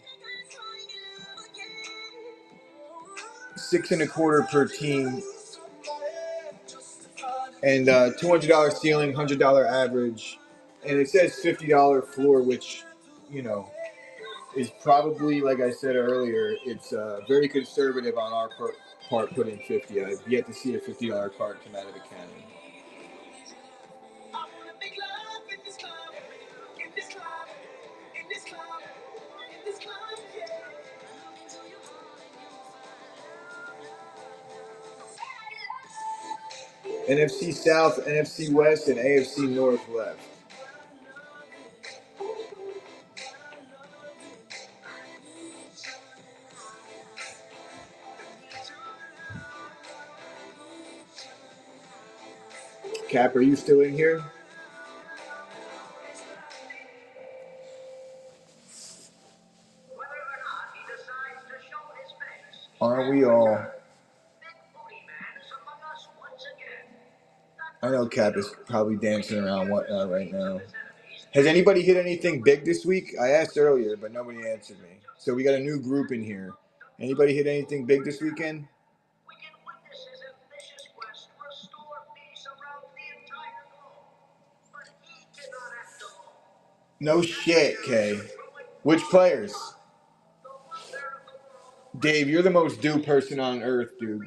6.25 per team, and $200 ceiling, $100 average, and it says $50 floor, which is probably, like I said earlier, it's very conservative on our part putting 50. I've yet to see a $50 card come out of a cannon. NFC South, NFC West, and AFC North left. Cap, are you still in here? Aren't we all? I know Cap is probably dancing around whatnot right now. Has anybody hit anything big this week? I asked earlier, but nobody answered me. So we got a new group in here. Anybody hit anything big this weekend? No shit, Kay. Which players? Dave, you're the most due person on earth, dude.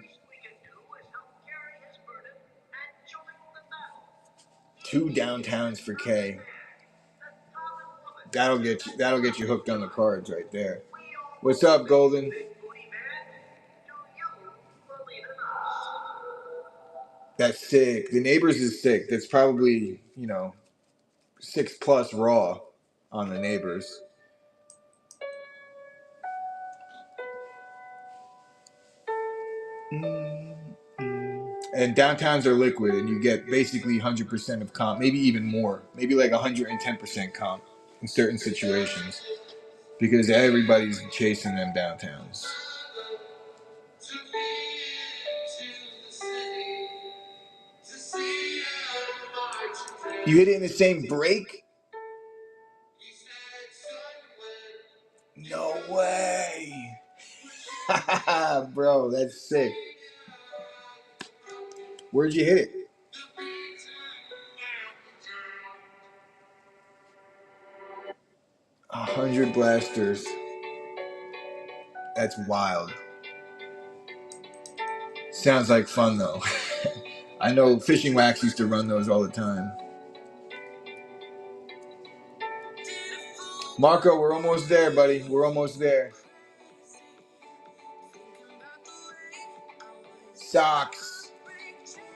2 downtowns for Kay. That'll get you hooked on the cards right there. What's up, Golden? That's sick. The Neighbors is sick. That's probably, 6+ raw on the Neighbors. And downtowns are liquid, and you get basically 100% of comp, maybe even more, maybe like 110% comp in certain situations, because everybody's chasing them downtowns. You hit it in the same break? No way. Bro, that's sick. Where'd you hit it? A 100 blasters. That's wild. Sounds like fun, though. I know Fishing Wax used to run those all the time. Marco, we're almost there, buddy. We're almost there. Socks.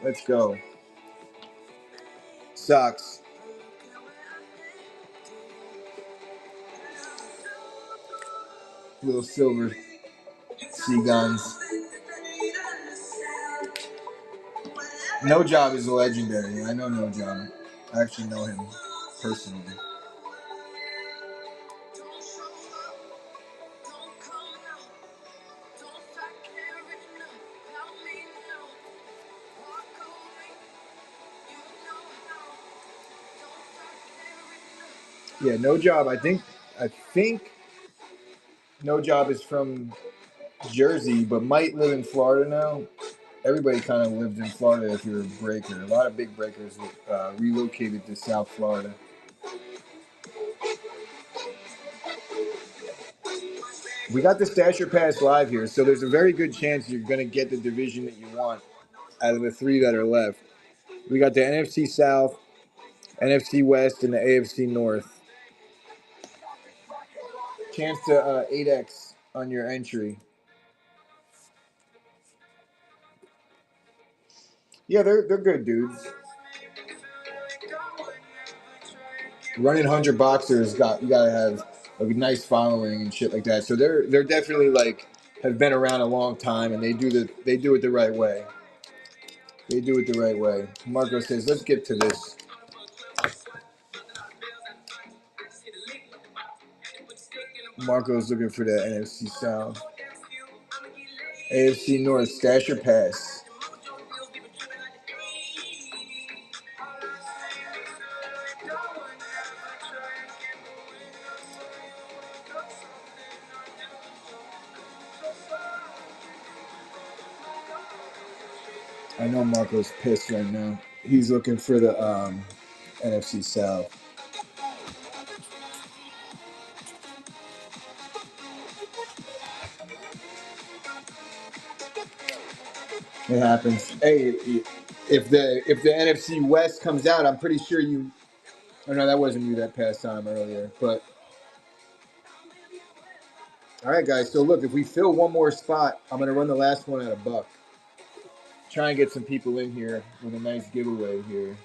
Let's go. Socks. Little silver sea guns. No Job is legendary. I know No Job. I actually know him personally. Yeah, No Job. I think No Job is from Jersey, but might live in Florida now. Everybody kind of lived in Florida if you're a breaker. A lot of big breakers relocated to South Florida. We got the Stasher Pass live here, so there's a very good chance you're going to get the division that you want out of the 3 that are left. We got the NFC South, NFC West, and the AFC North. Chance to 8x on your entry. Yeah, they're good dudes. Running 100 boxers you gotta have a nice following and shit like that. So they're definitely like have been around a long time and they do it the right way. They do it the right way. Marco says, let's get to this. Marco's looking for the NFC South. AFC North, stash or pass. I know Marco's pissed right now. He's looking for the NFC South. It happens. Hey, if the NFC West comes out, I'm pretty sure you. Oh no, that wasn't you that passed time earlier. But all right, guys. So look, if we fill one more spot, I'm gonna run the last one at $1. Try and get some people in here with a nice giveaway here.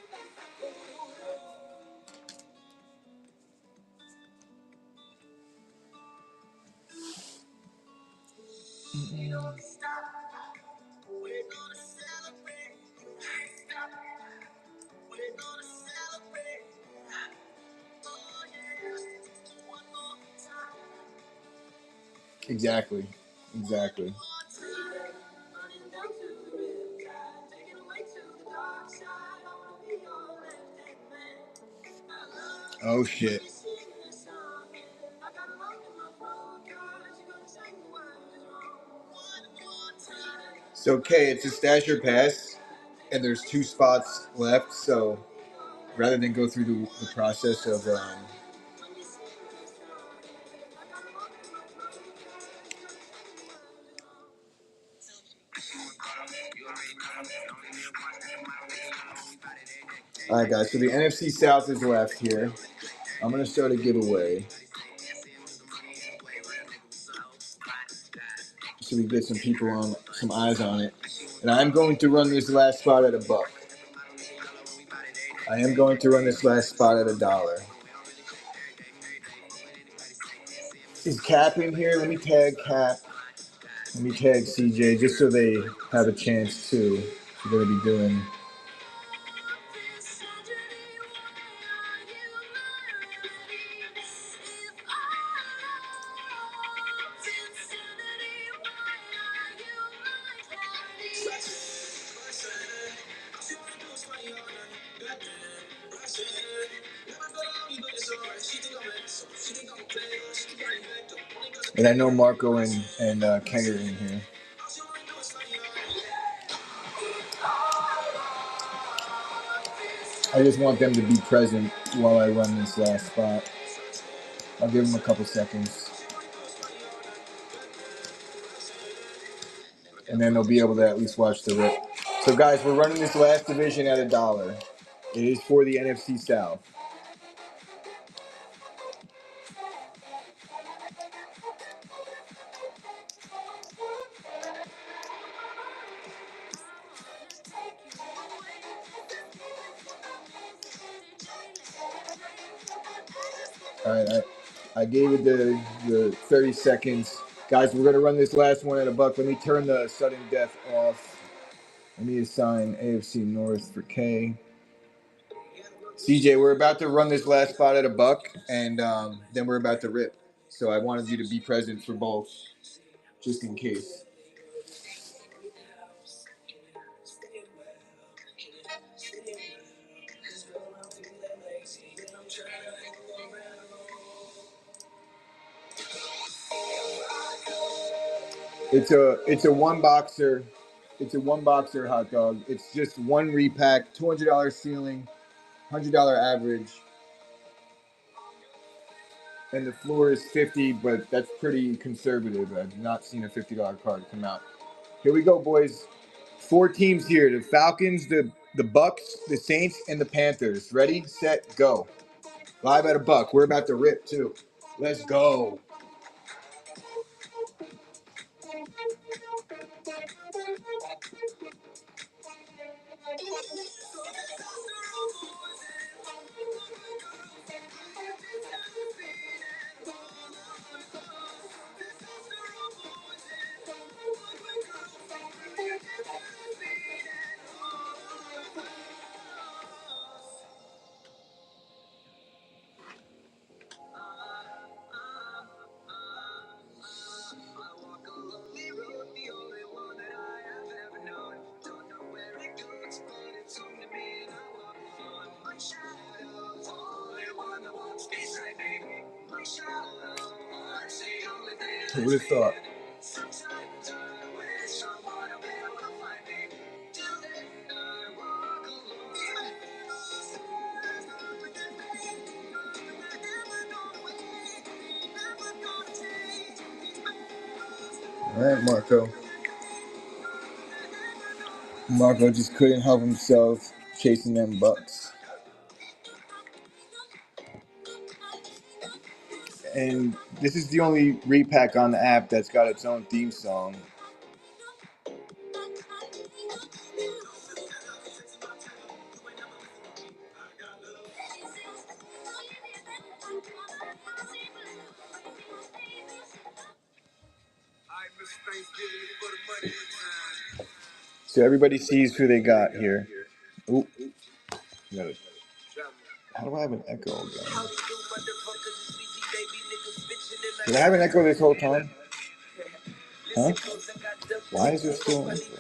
Exactly. Exactly. Oh shit. So okay, it's a stash or pass, and there's 2 spots left. So rather than go through the process of all right, guys. So the NFC South is left here. I'm gonna start a giveaway so we get some people on, some eyes on it. And I'm going to run this last spot at $1. I am going to run this last spot at $1. Is Cap in here? Let me tag Cap. Let me tag CJ just so they have a chance too. We're gonna be doing. And I know Marco and Ken are in here. I just want them to be present while I run this last spot. I'll give them a couple seconds. And then they'll be able to at least watch the rip. So guys, we're running this last division at $1. It is for the NFC South. All right, I gave it the 30 seconds. Guys, we're going to run this last one at $1. Let me turn the sudden death off. Let me assign AFC North for K. CJ, we're about to run this last spot at $1, and then we're about to rip. So I wanted you to be present for both, just in case. It's a one boxer. It's a one boxer hot dog. It's just one repack, $200 ceiling, $100 average, and the floor is 50. But that's pretty conservative. I've not seen a $50 card come out. Here we go, boys. 4 teams here: the Falcons, the Bucks, the Saints, and the Panthers. Ready, set, go. Live at $1. We're about to rip too. Let's go. Who would have thought? All right, Marco. Marco just couldn't help himself chasing them bucks. And this is the only repack on the app that's got its own theme song. So everybody sees who they got here. Ooh. How do I have an echo again? Did I have an echo this whole time? Huh? Why is there still an echo?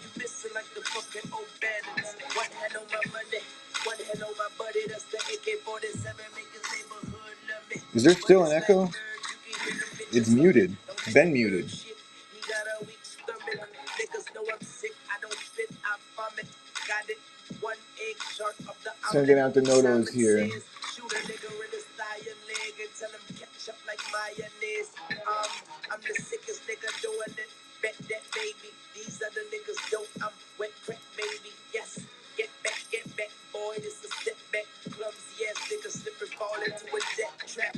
Is there still an echo? It's muted. It's been muted. Sending out the notos here. I'm the sickest nigga doing it. Bet that baby. These are the niggas dope. I'm wet crack baby. Yes. Get back, boy. This is step back. Clumsy ass niggas slipping, fall into a death trap.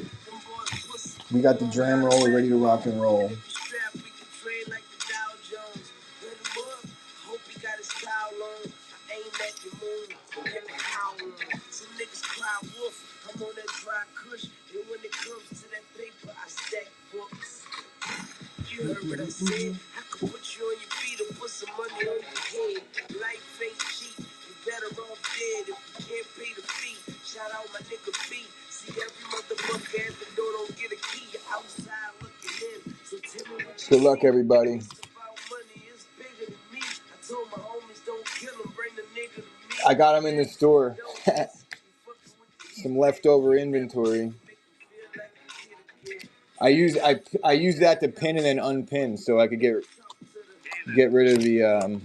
We got the drum roll. We're ready to rock and roll. We can trade like the Dow Jones. Let him up. Hope he got his towel on. I aim at your moon. Get the howl on. Some niggas cry wolf. I'm on that dry kush. And when it comes to that paper, I stack books. You heard what I said. I could put you on your feet or put some money on your head. Life ain't cheap. You better off dead if you can't pay the fee. Shout out my nigga B. See every motherfucker at the door don't get a key. You're outside looking in. So tell me what you. Good luck, everybody. I got them in the store. Some leftover inventory. I use that to pin and then unpin so I could get rid of the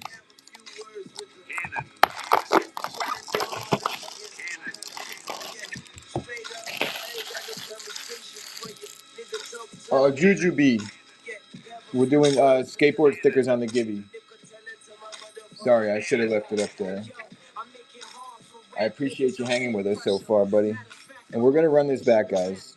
Jujubee. We're doing skateboard stickers on the Gibby. Sorry, I should have left it up there. I appreciate you hanging with us so far, buddy. And we're gonna run this back, guys.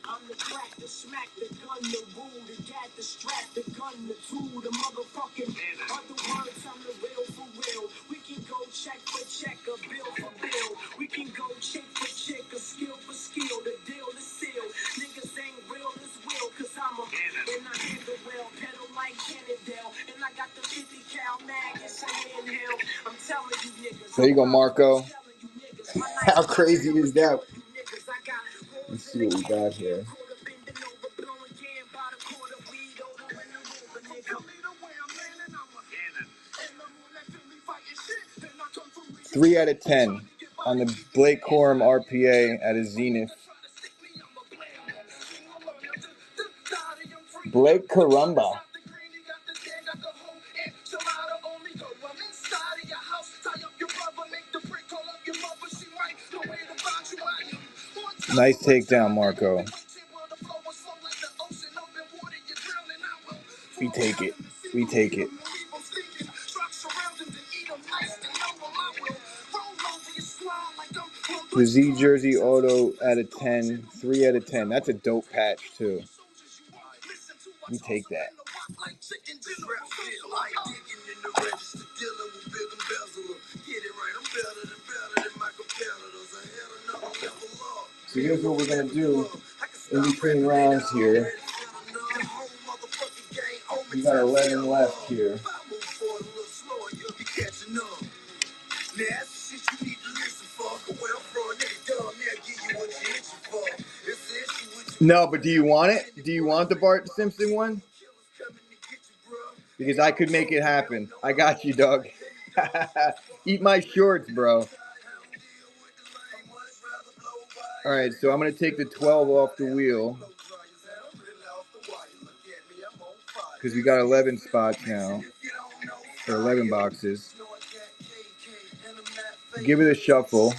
I'm the crack, the smack, the gun, the rule, the gat, the strap, the gun, the tool, the motherfucking other words, I'm the real for real. We can go check for check, a bill for bill. We can go check for check, a skill for skill. The deal is sealed. Niggas ain't real as will, cause I'm a and I handle well, pedal like Cannondale. And I got the 50 cal mag, it's a handheld. I'm telling you niggas. There you go, Marco. How crazy is that? Let's see what we got here. 3 out of 10 on the Blake Corum RPA at a Zenith. Blake Carumba. Nice takedown, Marco. We take it. We take it. The Z Jersey Auto out of 10. 3 out of 10. That's a dope patch, too. We take that. So here's what we're going to do in between rounds here. We got 11 left here. No, but do you want it? Do you want the Bart Simpson one? Because I could make it happen. I got you, dog. Eat my shorts, bro. All right, so I'm going to take the 12 off the wheel because we got 11 spots now, or 11 boxes. Give it a shuffle,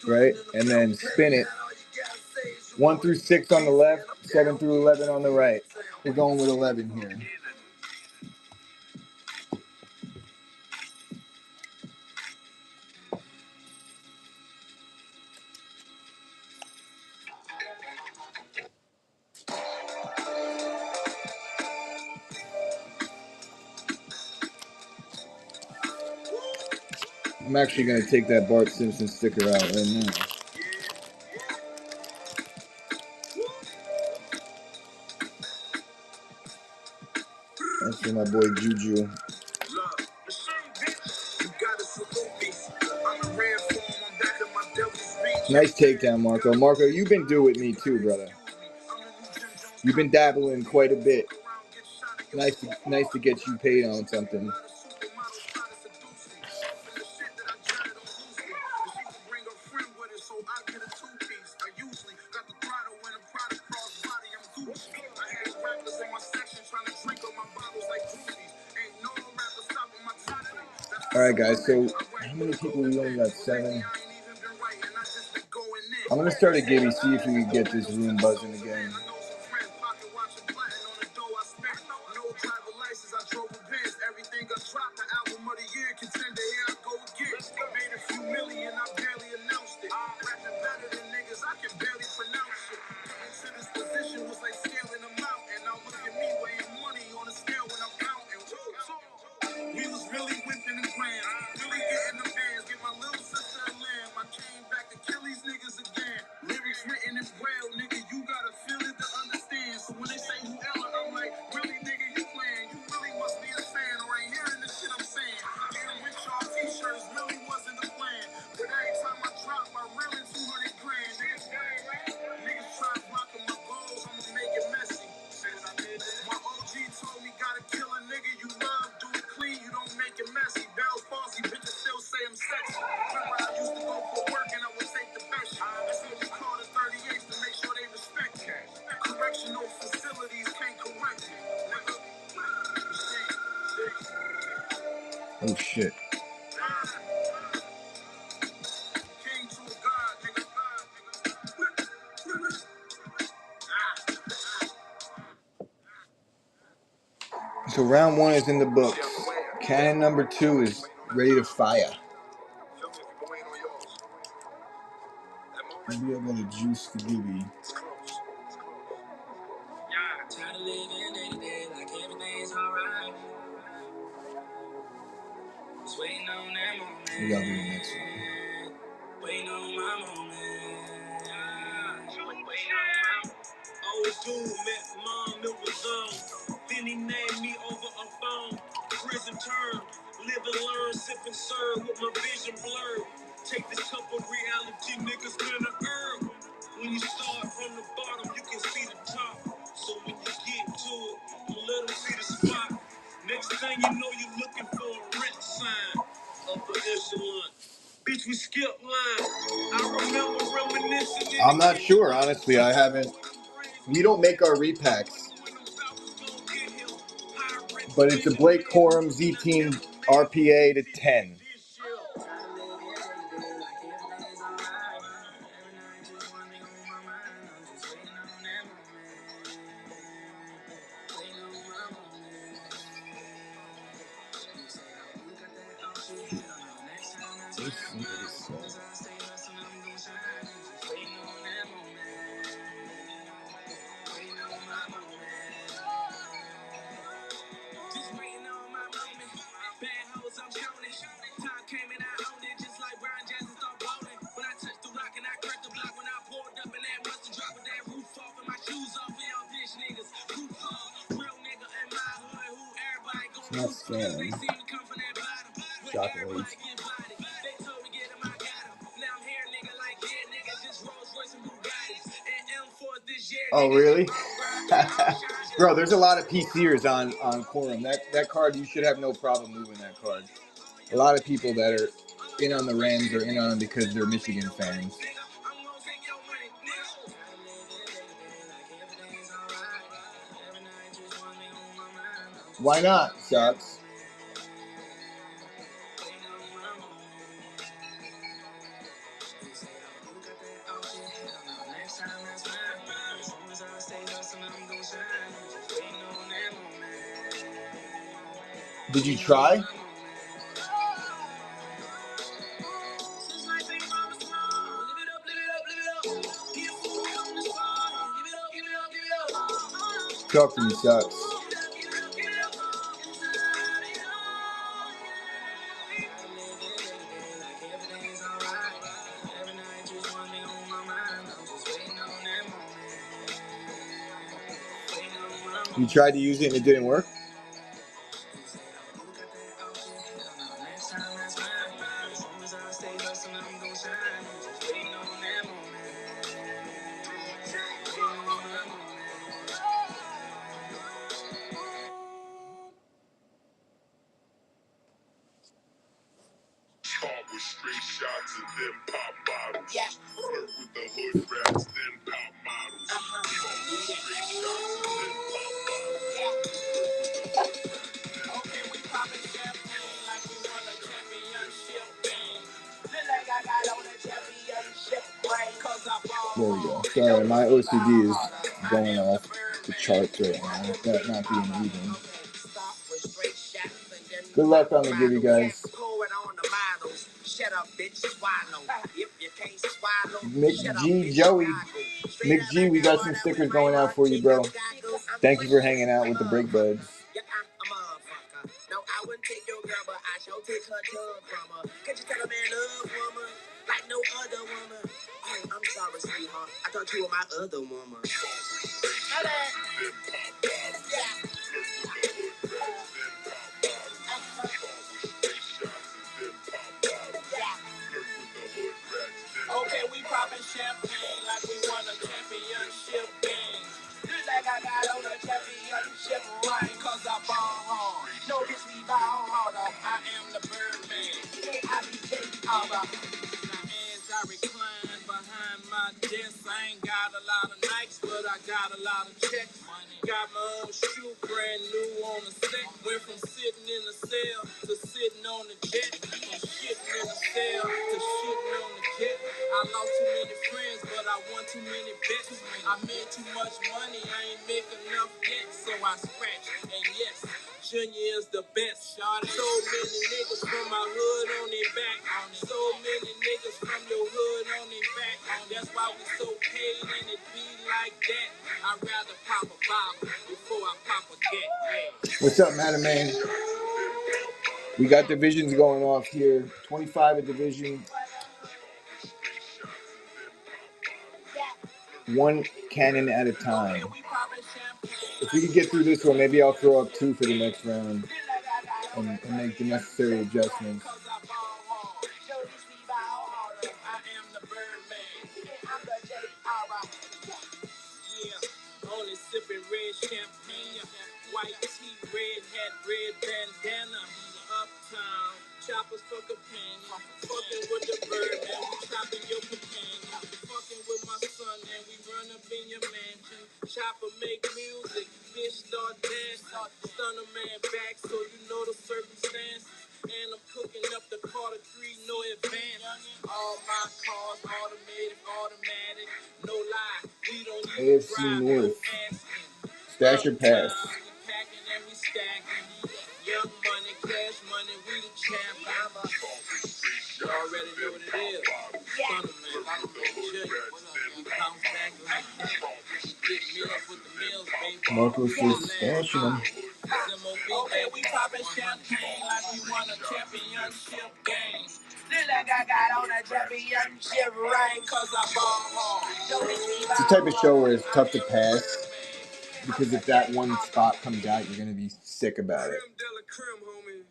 right? And then spin it. 1 through 6 on the left, 7 through 11 on the right. We're going with 11 here. I'm actually going to take that Bart Simpson sticker out right now. That's for my boy Juju. Nice takedown, Marco. Marco, you've been due with me too, brother. You've been dabbling quite a bit. Nice to get you paid on something. All right, guys. So how many people? We only got 7. I'm gonna start a Gibby, see if we can get this room buzzing again. Oh shit. So round 1 is in the books. Cannon number 2 is ready to fire. Maybe I'm gonna juice the Gibby. Maybe I'll do the next one. Old dude met mom, it was on. Then he named me over a phone. Prison term, live and learn, sip and serve with my vision blurred. Take this cup of reality, niggas gonna earn. When you start from the bottom, you can see the top. So when you get to it, you let them see the spot. Next thing you know, you're looking for a rent sign. Upper echelon. Bitch, we skip line. I remember reminiscing. I'm not sure, honestly. I haven't. We don't make our repacks. But it's a Blake Corum Z-Team RPA to 10. Not scamming. Shockwaves. Oh, really? Bro, there's a lot of PCers on Quorum. That card, you should have no problem moving that card. A lot of people that are in on the Rams are in on them because they're Michigan fans. Why not, Shucks? Did you try? Talk to me, Shucks. You tried to use it and it didn't work? With straight shots and then pop bottles. Yeah. Flirt with the hood rats, then pop models. With straight shots and then pop bottles. Yeah. Okay, we poppin' champagne like we won a championship game. Feel like I got on a championship ring, 'cause I ball. There we go. Sorry, my OCD is going off the charts right now. That not being even. Good luck on the Gibby, guys. Mick G, Joey. Mick G, we got some stickers going out for you, bro. Thank you for hanging out with the Break Buds. No, I wouldn't take your girl, but I shall take her tub from her. Can't you tell a man love woman like no other woman? Oh, I'm sorry, sweetheart. I thought you were my other woman. Okay, we poppin' champagne like we won a championship game. Feel like I got on a championship ring, 'cause I ball hard. No, this we ball harder. I am the Birdman. I be taking over. Now as I recline behind my desk, I ain't got a lot of Nikes, but I got a lot of checks. Got my own shoe, brand new on the set. Went from sitting in the cell to sitting on the jet. From shitting in the cell to shitting on the jet. I lost too many friends, but I won too many bets. I made too much money, I ain't make enough yet, so I scratched. And yes, Junior is the best. So many niggas from my hood on their back. So many niggas from your hood on their back. That's why we so paid and it be like that. I'd rather pop a bottle before I pop a get. What's up, Madam Man? We got divisions going off here. 25 a division. One cannon at a time. If we could get through this one, maybe I'll throw up 2 for the next round and make the necessary adjustments. Only sipping red champagne, white tea, red hat, red bandana. Uptown, choppers for companion. Fucking with the bird, man, we chopping your companion. Fucking with my son, and we run up in your mansion. Chopper make music, bitch start dancing. Stun a man back, so you know the circumstances. And I'm cooking up the Carter 3, no advance. All my cars automatic, no lie. We don't even AFC drive, North. Stash or pass. Packing and we stacking. Young money, cash money, we the champion. You already know what it is. Son of man, I'm the hood. We bounce back like that. Get meals with the meals, baby. Marco says stashing them. Okay, we poppin' champagne like we won a championship game. Feel like I got on a championship ring, 'cause I ball hard. It's the type of show where it's tough to pass, because if that one spot comes out, you're going to be sick about it. Creme de la creme, homie.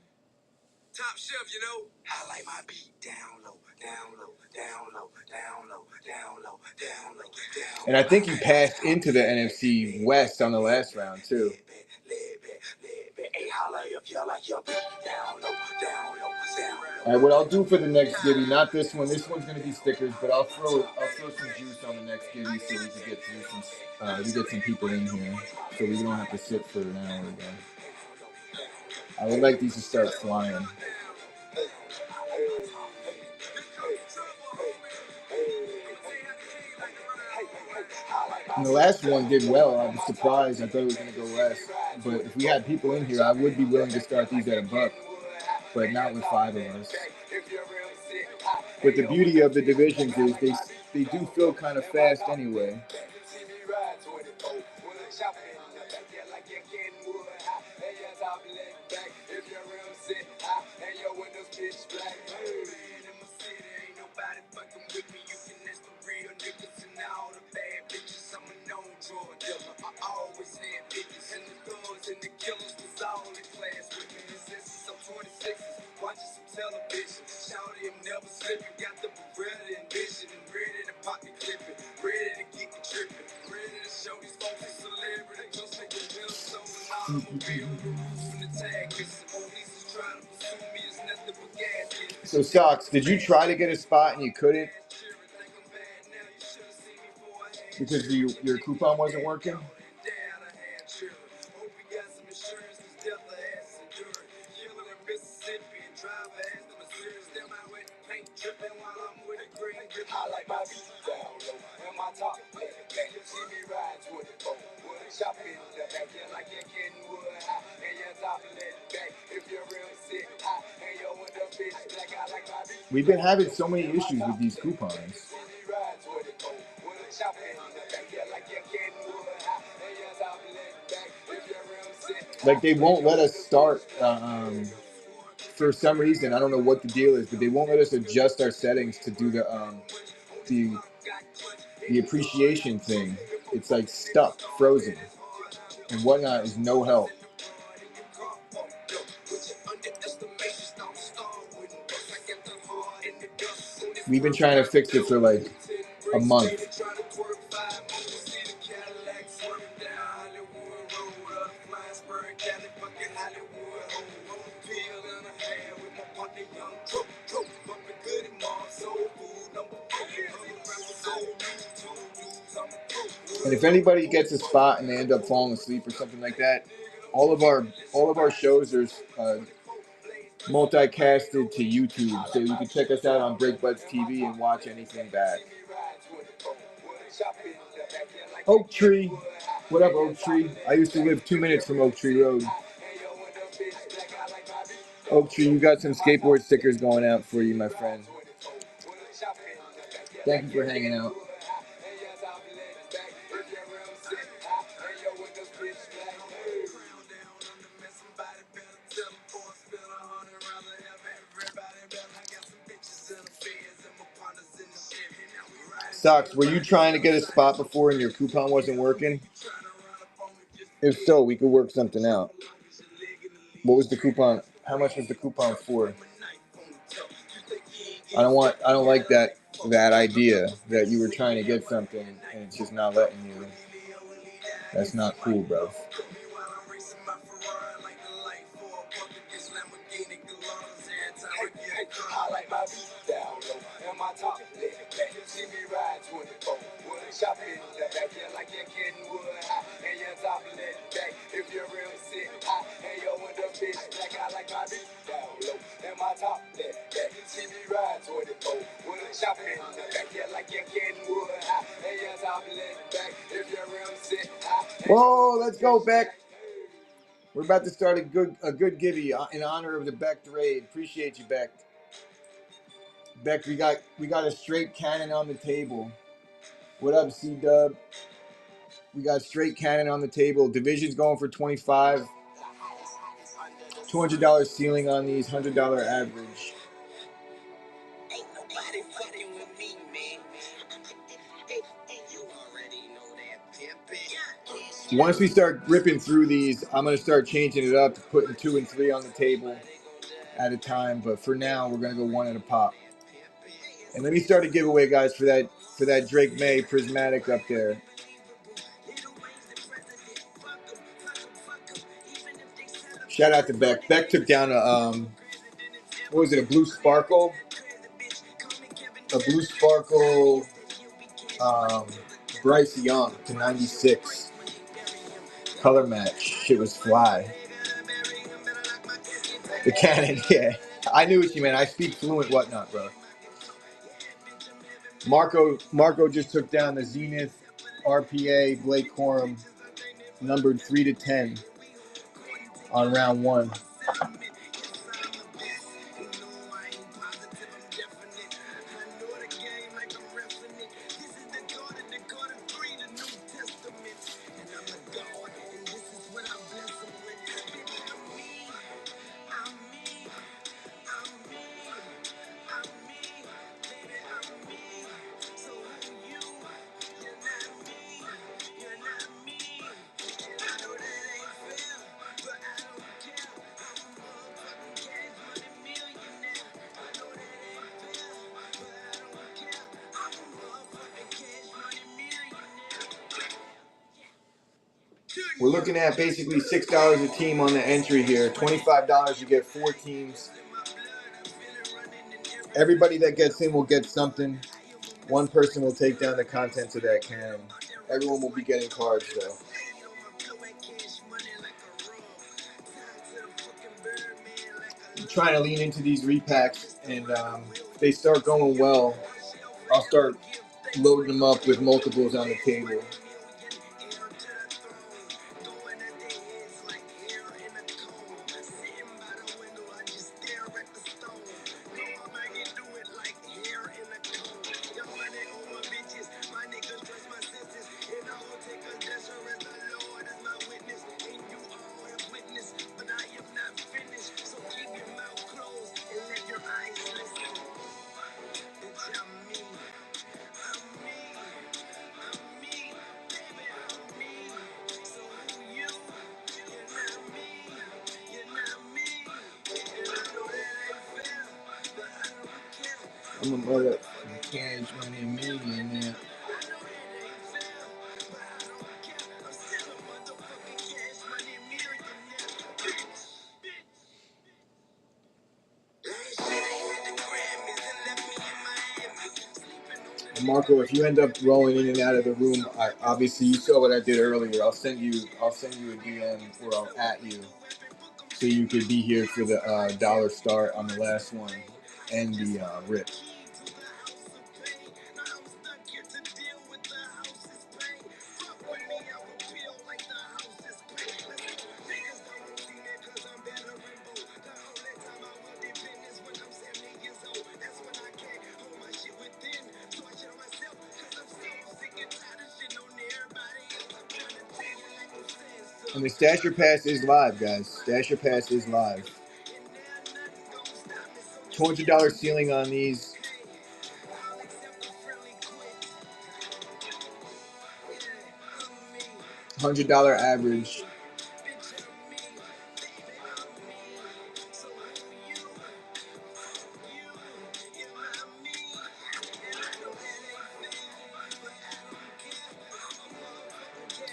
Top chef, you know. I like my beat down low, down low, down low, down low, down low, down low, down low. And I think he passed into the NFC West on the last round, too. All right, what I'll do for the next Gibby, not this one. This one's gonna be stickers, but I'll throw some juice on the next Gibby so we can get through some. We get some people in here, so we don't have to sit for an hour again. I would like these to start flying. And the last one did well. I was surprised. I thought it was going to go less. But if we had people in here, I would be willing to start these at $1. But not with 5 of us. But the beauty of the divisions is they do feel kind of fast anyway. So, Socks, did you try to get a spot and you couldn't? Because your coupon wasn't working? We've been having so many issues with these coupons. Like, they won't let us start for some reason. I don't know what the deal is, but they won't let us adjust our settings to do the appreciation thing. It's like stuck, frozen, and whatnot is no help. We've been trying to fix it for like a month. And if anybody gets a spot and they end up falling asleep or something like that, all of our shows are multicasted to YouTube, so you can check us out on BreakButts TV and watch anything back. Oak Tree, what up, Oak Tree? I used to live 2 minutes from Oak Tree Road. Oak Tree, you got some skateboard stickers going out for you, my friend. Thank you for hanging out. Socks, were you trying to get a spot before and your coupon wasn't working? If so, we could work something out. What was the coupon? How much was the coupon for? I don't like that idea that you were trying to get something and it's just not letting you. That's not cool, bro. Whoa, let's go, Beck. We're about to start a good givey in honor of the Beck raid. Appreciate you, Beck. Beck, we got a straight cannon on the table. What up, C-Dub? We got straight cannon on the table. Division's going for 25. $200 ceiling on these, $100 average. Once we start ripping through these, I'm going to start changing it up, putting 2 and 3 on the table at a time. But for now, we're going to go 1 at a pop. And let me start a giveaway, guys, for that Drake May prismatic up there. Shout out to Beck. Beck took down what was it, a Blue Sparkle? A Blue Sparkle Bryce Young to 96. Color match. Shit was fly. The Canon, yeah. I knew what you meant. I speak fluent whatnot, bro. Marco just took down the Zenith RPA Blake Corum, numbered 3-10 on round one. We're looking at basically $6 a team on the entry here. $25 you get 4 teams. Everybody that gets in will get something. One person will take down the contents of that can. Everyone will be getting cards though. I'm trying to lean into these repacks, and they start going well. I'll start loading them up with multiples on the table. I'm a mother cash money millionaire. Marco, if you end up rolling in and out of the room, obviously you saw what I did earlier. I'll send you a DM or I'll at you, so you could be here for the dollar start on the last one and the rip. And the Stasher Pass is live, guys. Stasher Pass is live. $200 ceiling on these. $100 average.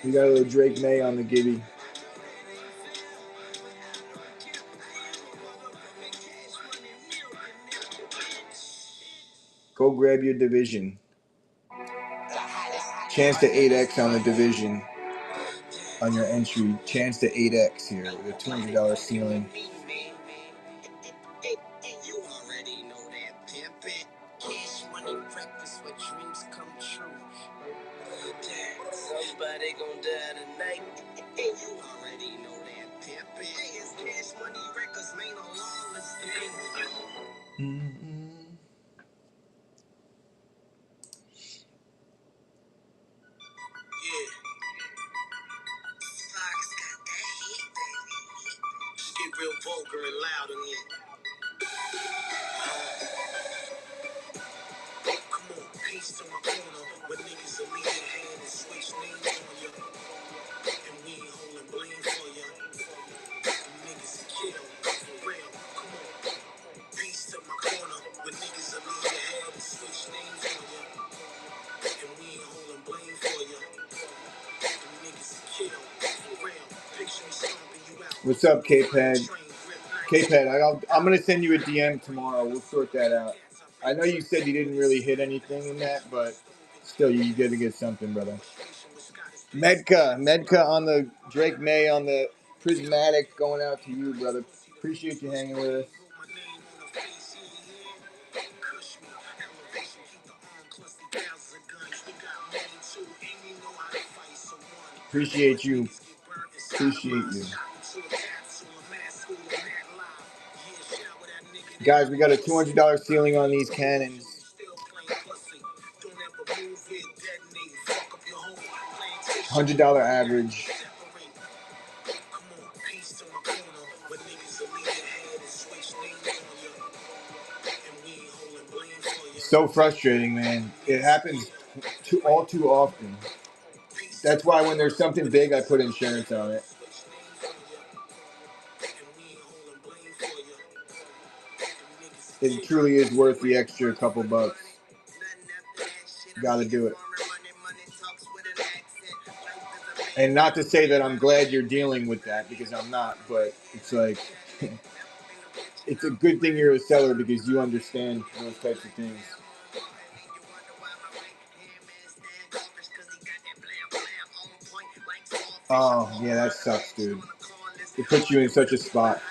We got a little Drake May on the Gibby. Go grab your division. Chance to 8x on the division on your entry. Chance to 8x here with a $200 ceiling. Somebody gon' die tonight, and you already know that. Hey, it's Cash Money Records, man, a lawless thing. Yeah. Fox got that heat, baby. Just get real vulgar and loud in here. Come on, peace to my corner, where niggas will leave your hand and switch names on you. And we ain't holding blame for you. Them niggas kill, for real. Come on, peace to my corner, where niggas will leave your hand and switch names on you. And we ain't holding blame for you. Them niggas kill, for real. Picture me stomping you out. What's up, K-Pad? K-Pad, I'm going to send you a DM tomorrow. We'll sort that out. I know you said you didn't really hit anything in that, but still, you got to get something, brother. Medka on the Drake May on the Prismatic going out to you, brother. Appreciate you hanging with us. Appreciate you. Appreciate you. Guys, we got a $200 ceiling on these cannons. $100 average. So frustrating, man. It happens all too often. That's why when there's something big, I put insurance on it. It truly is worth the extra couple bucks. Gotta do it. And not to say that I'm glad you're dealing with that, because I'm not, but it's like, it's a good thing you're a seller because you understand those types of things. Oh, yeah, that sucks, dude. It puts you in such a spot.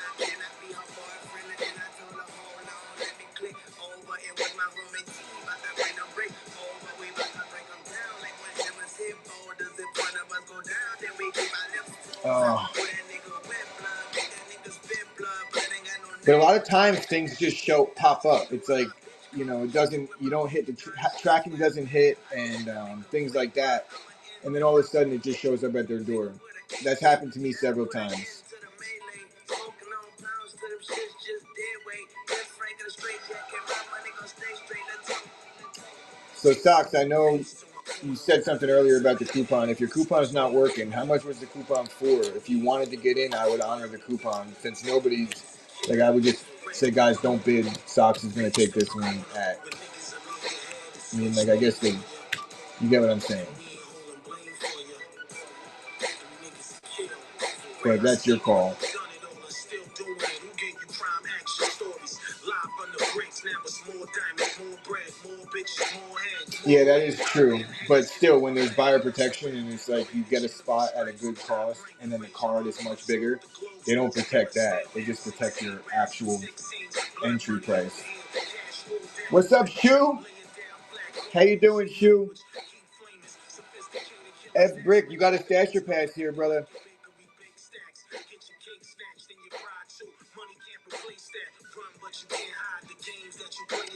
Oh. But a lot of times things just pop up. It's like, you know, you don't hit tracking doesn't hit and things like that. And then all of a sudden it just shows up at their door. That's happened to me several times. So, Socks, I know you said something earlier about the coupon. If your coupon is not working, how much was the coupon for? If you wanted to get in, I would honor the coupon. Since nobody's, like, I would just say, guys, don't bid. Socks is going to take this one at. I mean, like, I guess you get what I'm saying. But that's your call. Yeah, that is true. But still, when there's buyer protection and it's like you get a spot at a good cost and then the card is much bigger, they don't protect that. They just protect your actual entry price. What's up, Shu? How you doing, Shu? F Brick, you got a stasher pass here, brother.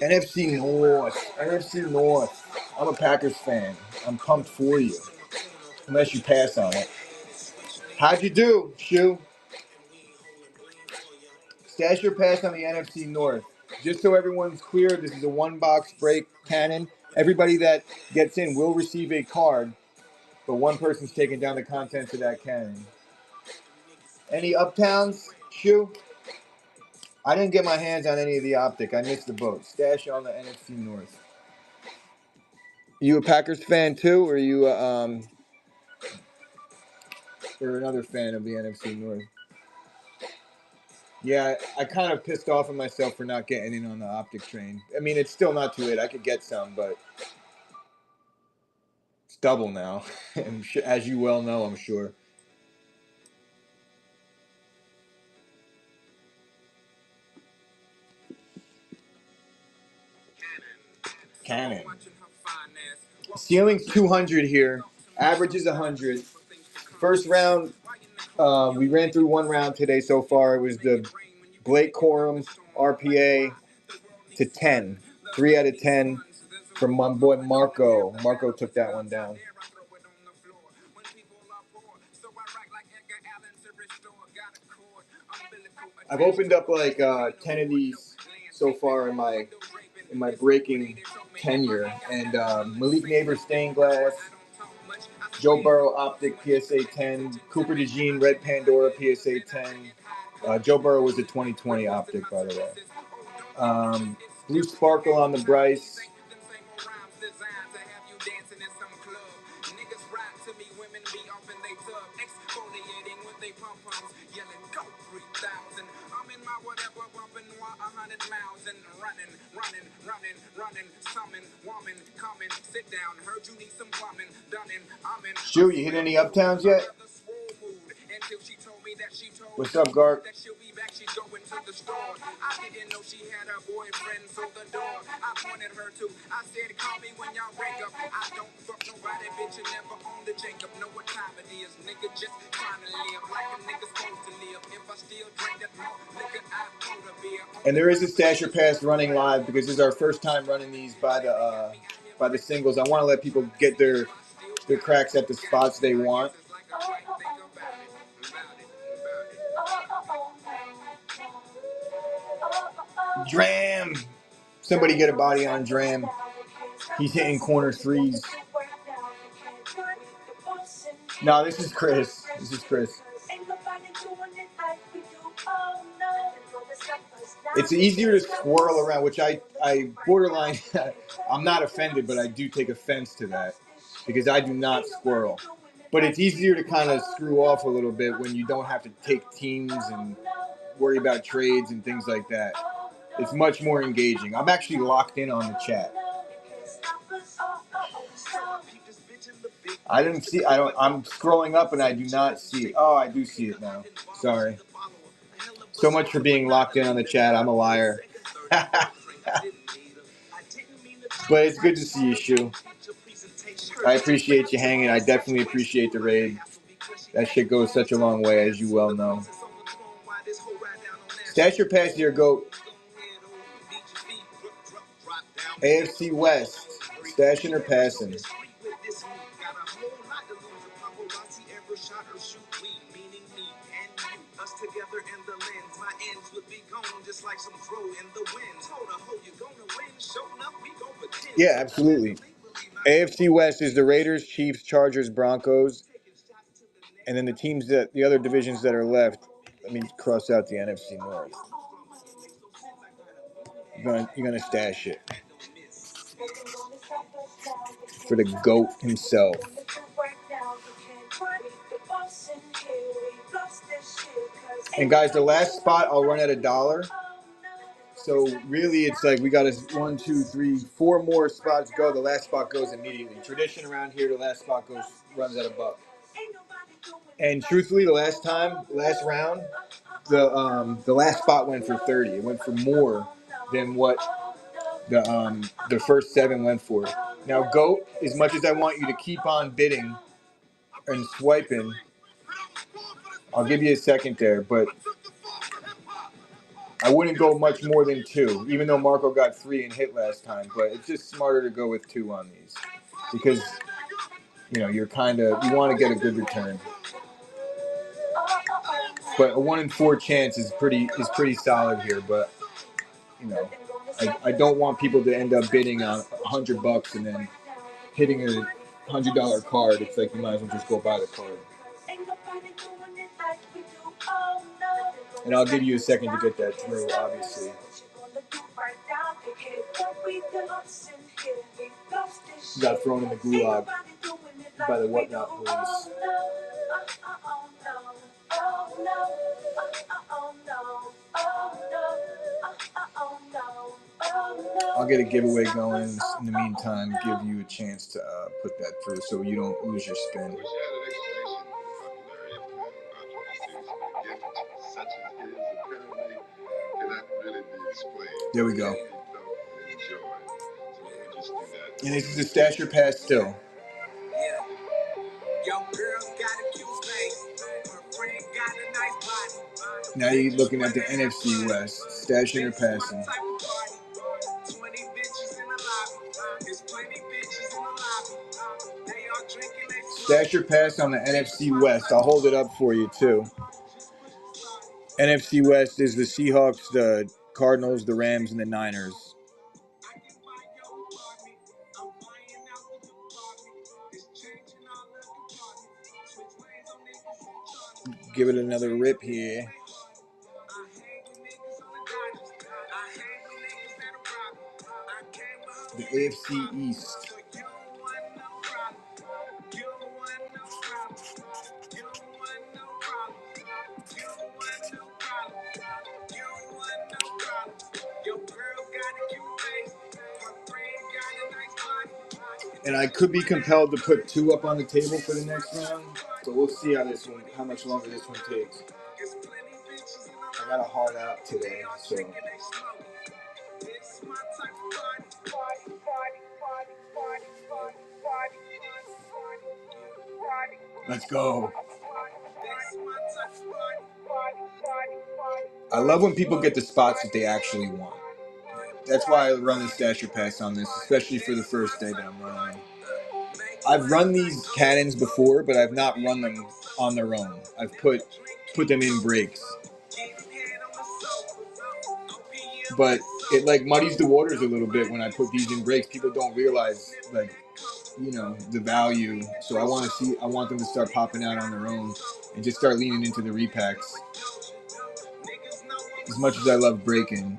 NFC North. NFC North. I'm a Packers fan. I'm pumped for you. Unless you pass on it. How'd you do, Shu? Stash your pass on the NFC North. Just so everyone's clear, this is a one-box break cannon. Everybody that gets in will receive a card, but one person's taking down the contents of that cannon. Any uptowns, Shu? I didn't get my hands on any of the optic. I missed the boat. Stash on the NFC North. You a Packers fan too, or are you or another fan of the NFC North? Yeah, I kind of pissed off at myself for not getting in on the optic train. I mean, it's still not too late. I could get some, but it's double now, as you well know, I'm sure. Cannon. Ceiling's 200 here. Average is 100. First round, we ran through one round today so far. It was the Blake Corum RPA to 10. 3 out of 10 from my boy Marco. Marco took that one down. I've opened up like 10 of these so far in my breaking tenure, and Malik Neighbors stained glass, Joe Burrow optic PSA 10, Cooper DeJean red Pandora PSA 10. Joe Burrow was a 2020 optic, by the way. Blue sparkle on the Bryce. Stu, you hit any uptowns yet? What's up, Gark? she's going to the store. I didn't know she had her boyfriend so the door. I pointed her to. I said, call me when y'all break up. I don't fuck nobody, bitch, and never own the Jacob. Know what time it is, nigga, just trying to live like a nigga supposed to live. If I still drink that more liquor, I pour the beer. And there is a Stasher Pass running live because this is our first time running these by the singles. I want to let people get their cracks at the spots they want. Dram! Somebody get a body on Dram. He's hitting corner threes. No, this is Chris. This is Chris. It's easier to swirl around, which I borderline, I'm not offended, but I do take offense to that because I do not swirl. But it's easier to kind of screw off a little bit when you don't have to take teams and worry about trades and things like that. It's much more engaging. I'm actually locked in on the chat. I'm scrolling up and I do not see it. Oh, I do see it now. Sorry. So much for being locked in on the chat. I'm a liar. But it's good to see you, Shu. I appreciate you hanging. I definitely appreciate the raid. That shit goes such a long way, as you well know. Stasher Pass here, GOAT. AFC West. Stashing or passing? Yeah, absolutely. AFC West is the Raiders, Chiefs, Chargers, Broncos, and then the other divisions that are left. Let me cross out the NFC North. You're gonna stash it for the GOAT himself. And guys, the last spot I'll run at $1. So really, it's like we got 1, 2, 3, 4 more spots go. The last spot goes immediately. Tradition around here, the last spot runs at $1. And truthfully, the last round, the last spot went for 30. It went for more than what the first 7 went for. Now, GOAT, as much as I want you to keep on bidding and swiping, I'll give you a second there, but I wouldn't go much more than 2, even though Marco got 3 and hit last time. But it's just smarter to go with 2 on these because you want to get a good return. But a 1 in 4 chance is pretty solid here. But I don't want people to end up bidding on $100 and then hitting a $100 card. It's like you might as well just go buy the card. And I'll give you a second to get that through, obviously. Got thrown in the gulag by the Whatnot police. I'll get a giveaway going in the meantime, give you a chance to put that through so you don't lose your spin. There we go. And this is the Stasher Pass still. Now you're looking at the NFC West. Stashing or passing? Stasher Pass on the NFC West. I'll hold it up for you too. NFC West is the Seahawks, the Cardinals, the Rams, and the Niners. Give it another rip here. The AFC East. And I could be compelled to put 2 up on the table for the next round, but we'll see how much longer this one takes. I got a hard out today, so. Let's go. I love when people get the spots that they actually want. That's why I run the Stasher Pass on this, especially for the first day that I'm running. I've run these cannons before, but I've not run them on their own. I've put them in breaks. But it like muddies the waters a little bit when I put these in breaks. People don't realize like, you know, the value. So I want them to start popping out on their own and just start leaning into the repacks. As much as I love breaking.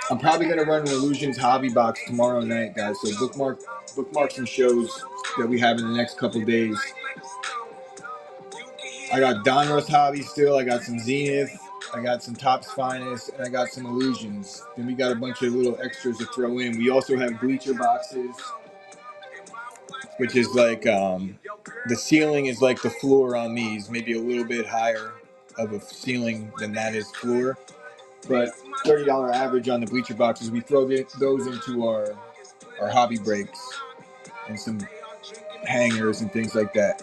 I'm probably gonna run an Illusions hobby box tomorrow night, guys. So bookmark some shows that we have in the next couple days. I got Donruss hobby still. I got some Zenith. I got some Topps Finest, and I got some Illusions. Then we got a bunch of little extras to throw in. We also have Bleacher boxes, which is like the ceiling is like the floor on these, maybe a little bit higher of a ceiling than that is floor. But $30 average on the Bleacher boxes. We throw those into our hobby breaks and some hangers and things like that.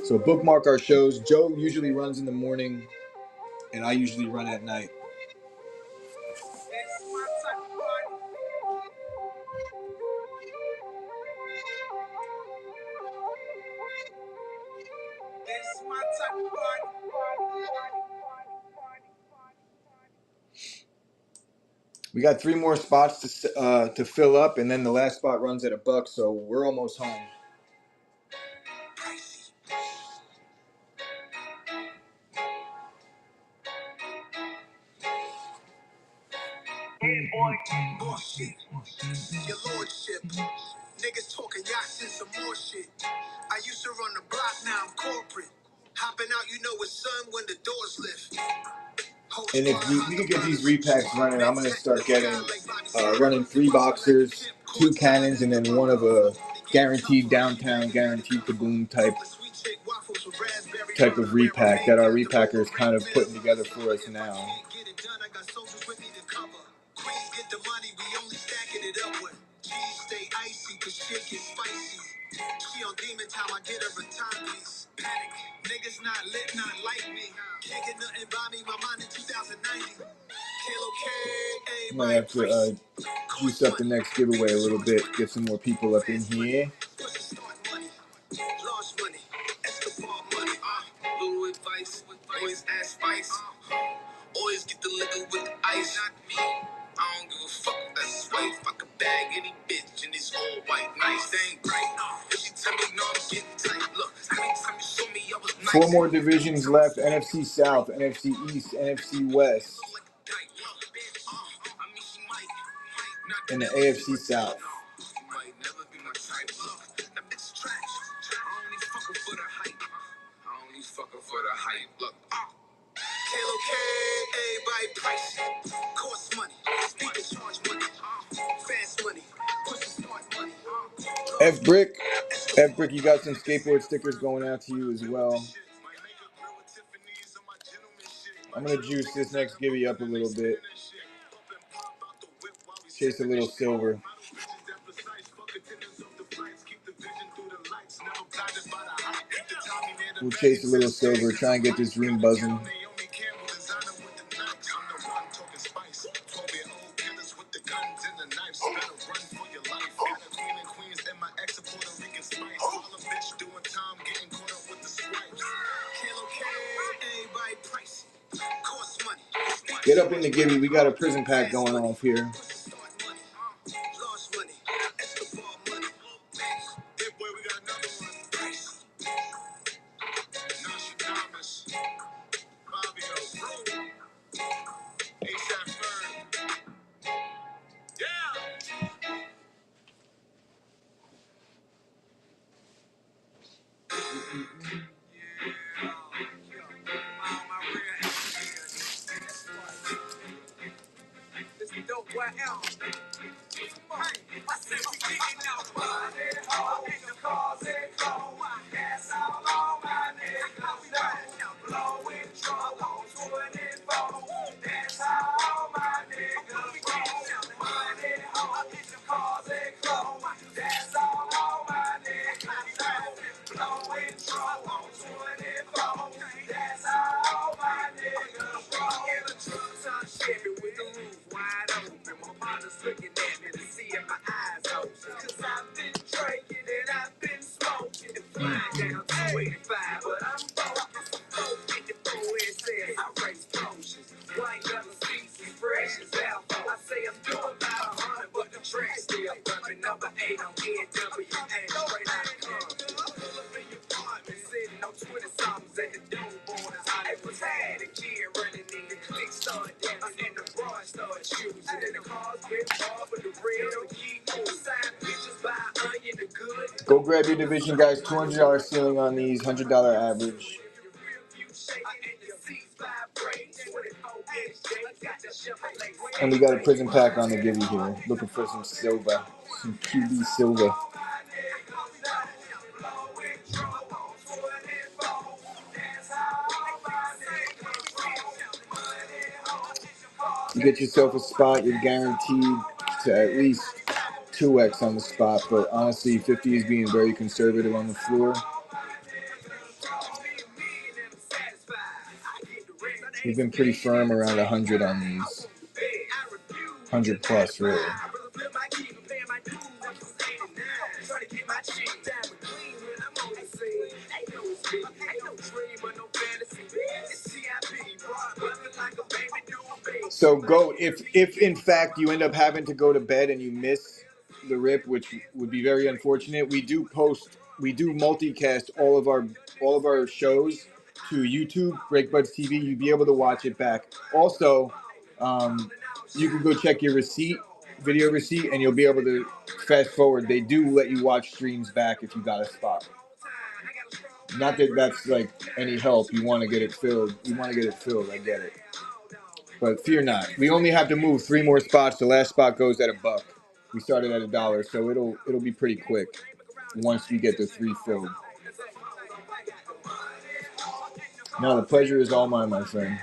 So bookmark our shows. Joe usually runs in the morning, and I usually run at night. We got 3 more spots to fill up, and then the last spot runs at $1, so we're almost home. Bullshit. Your lordship. Niggas talking yachts and some more shit. I used to run the block, now I'm corporate. Hopping out, you know it's sun when the doors lift. And if we can get these repacks running, I'm gonna start getting running 3 boxers, 2 cannons, and then one of a guaranteed downtown, guaranteed kaboom type of repack that our repacker is kind of putting together for us now. Get the money, we only stacking it up with. Cheese stay icy, cause shit get spicy. She on demon time, I get her a timepiece. Panic, niggas not lit, not like me. Can't get nothing by me, my mind in 2090. Kilo K, I might have to juice up the next giveaway a little bit, get some more people up in here. Lost money, Escobar money, little advice, always ask spice. Always get the liquor with the ice. Not me. I don't give a fuck if that's his wife. I can bag any bitch and it's all white. Nice, they ain't right. If she tell me no, I'm getting tight. Look, anytime you show me I was nice. 4 more divisions left: NFC South, NFC East, NFC West, and the AFC South. Might never be my type. Look, that bitch trash. I only fuck her for the hype. I only fuck her for the hype. Look, Kilo K, everybody price. Cost money, speakers charge money. Fast money, pussy smart money. F Brick, you got some skateboard stickers going out to you as well. I'm gonna juice this next givey up a little bit. Chase a little silver. We'll chase a little silver, try and get this room buzzing. Get up in the givey, we got a prison pack going off here. Go grab your division, guys. $200 ceiling on these, $100 average. And we got a prison pack on the Gibby here. Looking for some silver, some QB silver. You get yourself a spot, you're guaranteed to at least 2x on the spot, but honestly, 50 is being very conservative on the floor. We've been pretty firm around 100 on these. 100 plus, really. So go if in fact you end up having to go to bed and you miss the rip, which would be very unfortunate. We do multicast all of our shows to YouTube, BreakBuds TV. You'd be able to watch it back. Also, you can go check your video receipt, and you'll be able to fast forward. They do let you watch streams back if you got a spot. Not that that's like any help. You want to get it filled. I get it. But fear not. We only have to move 3 more spots. The last spot goes at $1. We started at $1, so it'll be pretty quick once we get the 3 filled. No, the pleasure is all mine, my friend.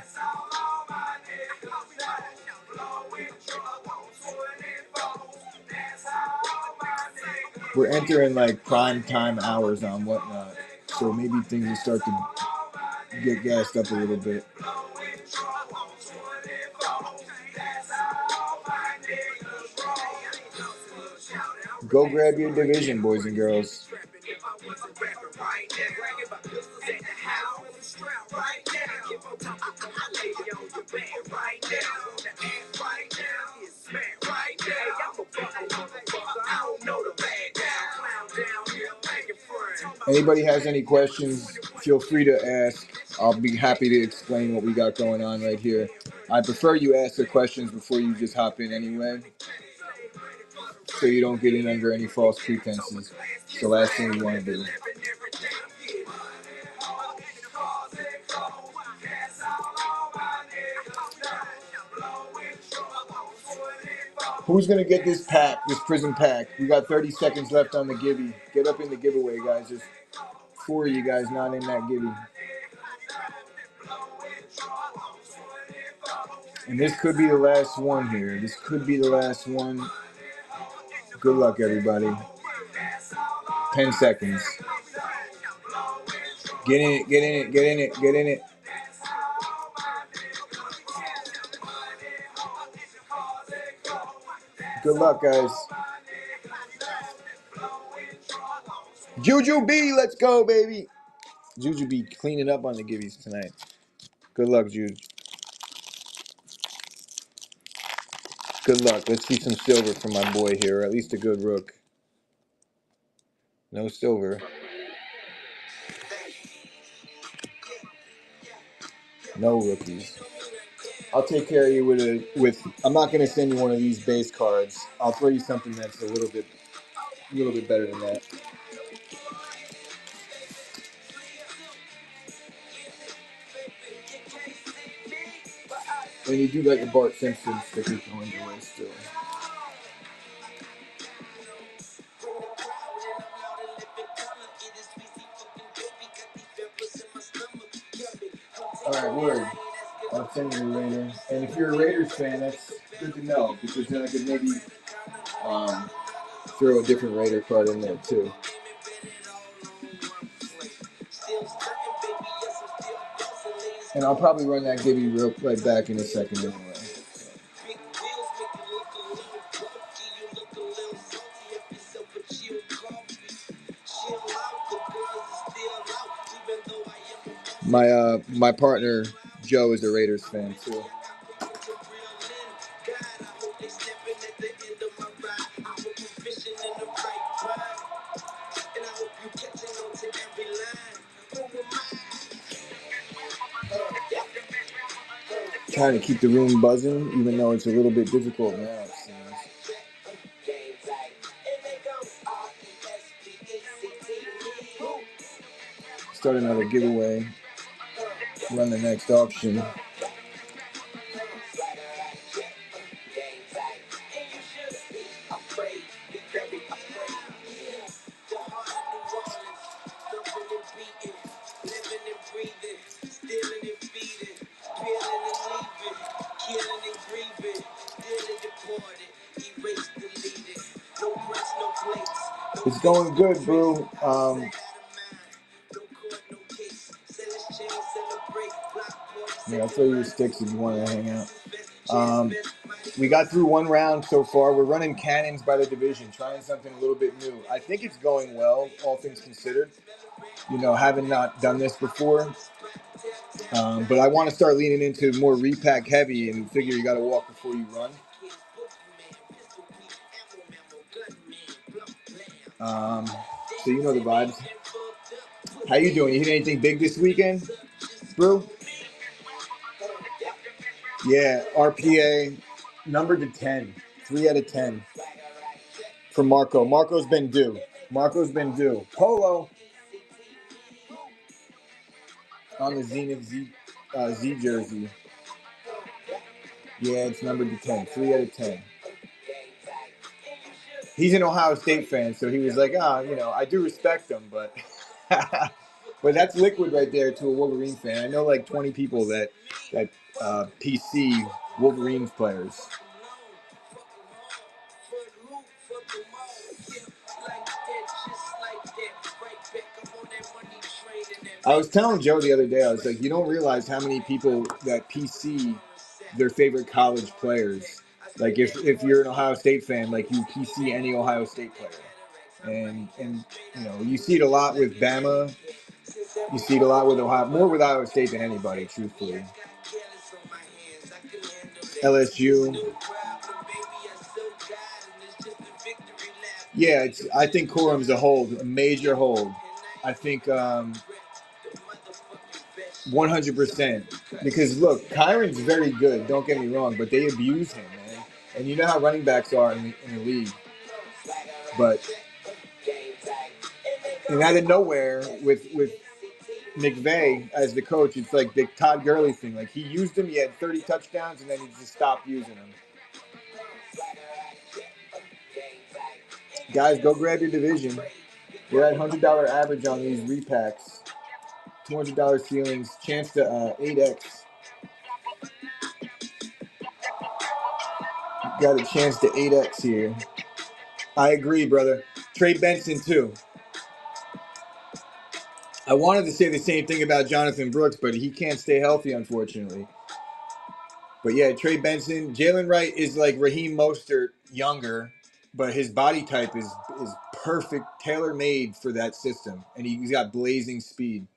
We're entering like prime time hours on Whatnot, so maybe things will start to get gassed up a little bit. Go grab your division, boys and girls. Anybody has any questions, feel free to ask. I'll be happy to explain what we got going on right here. I prefer you ask the questions before you just hop in anyway, so you don't get in under any false pretenses. It's the last thing we want to do. Who's going to get this prison pack? We got 30 seconds left on the Gibby. Get up in the giveaway, guys. There's 4 of you guys not in that Gibby. And this could be the last one here. This could be the last one. Good luck, everybody. 10 seconds. Get in it, get in it, get in it, get in it. Good luck, guys. Juju B, let's go, baby. Juju B cleaning up on the Gibbies tonight. Good luck, Juju. Good luck. Let's see some silver from my boy here, or at least a good rook. No silver. No rookies. I'll take care of you with. I'm not gonna send you one of these base cards. I'll throw you something that's a little bit better than that. And you do got your Bart Simpson stickers going your way still. All right, word. I'll send you a Raider. And if you're a Raiders fan, that's good to know, because then I could maybe throw a different Raider card in there too. And I'll probably run that Gibby right back in a second anyway. My partner Joe is a Raiders fan too. Trying to keep the room buzzing, even though it's a little bit difficult now, it seems. start another giveaway. Run the next auction. It's going good, bro. Yeah, I'll throw you sticks if you want to hang out. We got through one round so far. We're running cannons by the division, trying something a little bit new. I think it's going well, all things considered. You know, having not done this before. But I want to start leaning into more repack heavy and figure you got to walk before you run. So you know the vibes. How you doing? You hit anything big this weekend, bro? Yeah, RPA, number to 10. 3 out of 10. From Marco. Marco's been due. Polo on the Zenith Z jersey. Yeah, it's numbered to 10. 3 out of 10. He's an Ohio State fan, so he was like, I do respect him, but but that's liquid right there to a Wolverine fan. I know like 20 people that PC Wolverines players. I was telling Joe the other day, I was like, you don't realize how many people that PC their favorite college players. Like if you're an Ohio State fan, like you PC any Ohio State player. And you know, you see it a lot with Bama. You see it a lot with Ohio, more with Iowa State than anybody, truthfully. LSU. Yeah, I think Corum's a hold, a major hold. I think 100%. Because look, Kyron's very good, don't get me wrong, but they abuse him, man. And you know how running backs are in the league. But and out of nowhere, with McVay as the coach, it's like the Todd Gurley thing. Like he used him, he had 30 touchdowns, and then he just stopped using him. Guys, go grab your division. We're at $100 average on these repacks. $200 ceilings, chance to 8x. Got a chance to 8x here. I agree, brother. Trey Benson, too. I wanted to say the same thing about Jonathan Brooks, but he can't stay healthy, unfortunately. But yeah, Trey Benson. Jalen Wright is like Raheem Mostert, younger, but his body type is perfect, tailor-made for that system. And he's got blazing speed.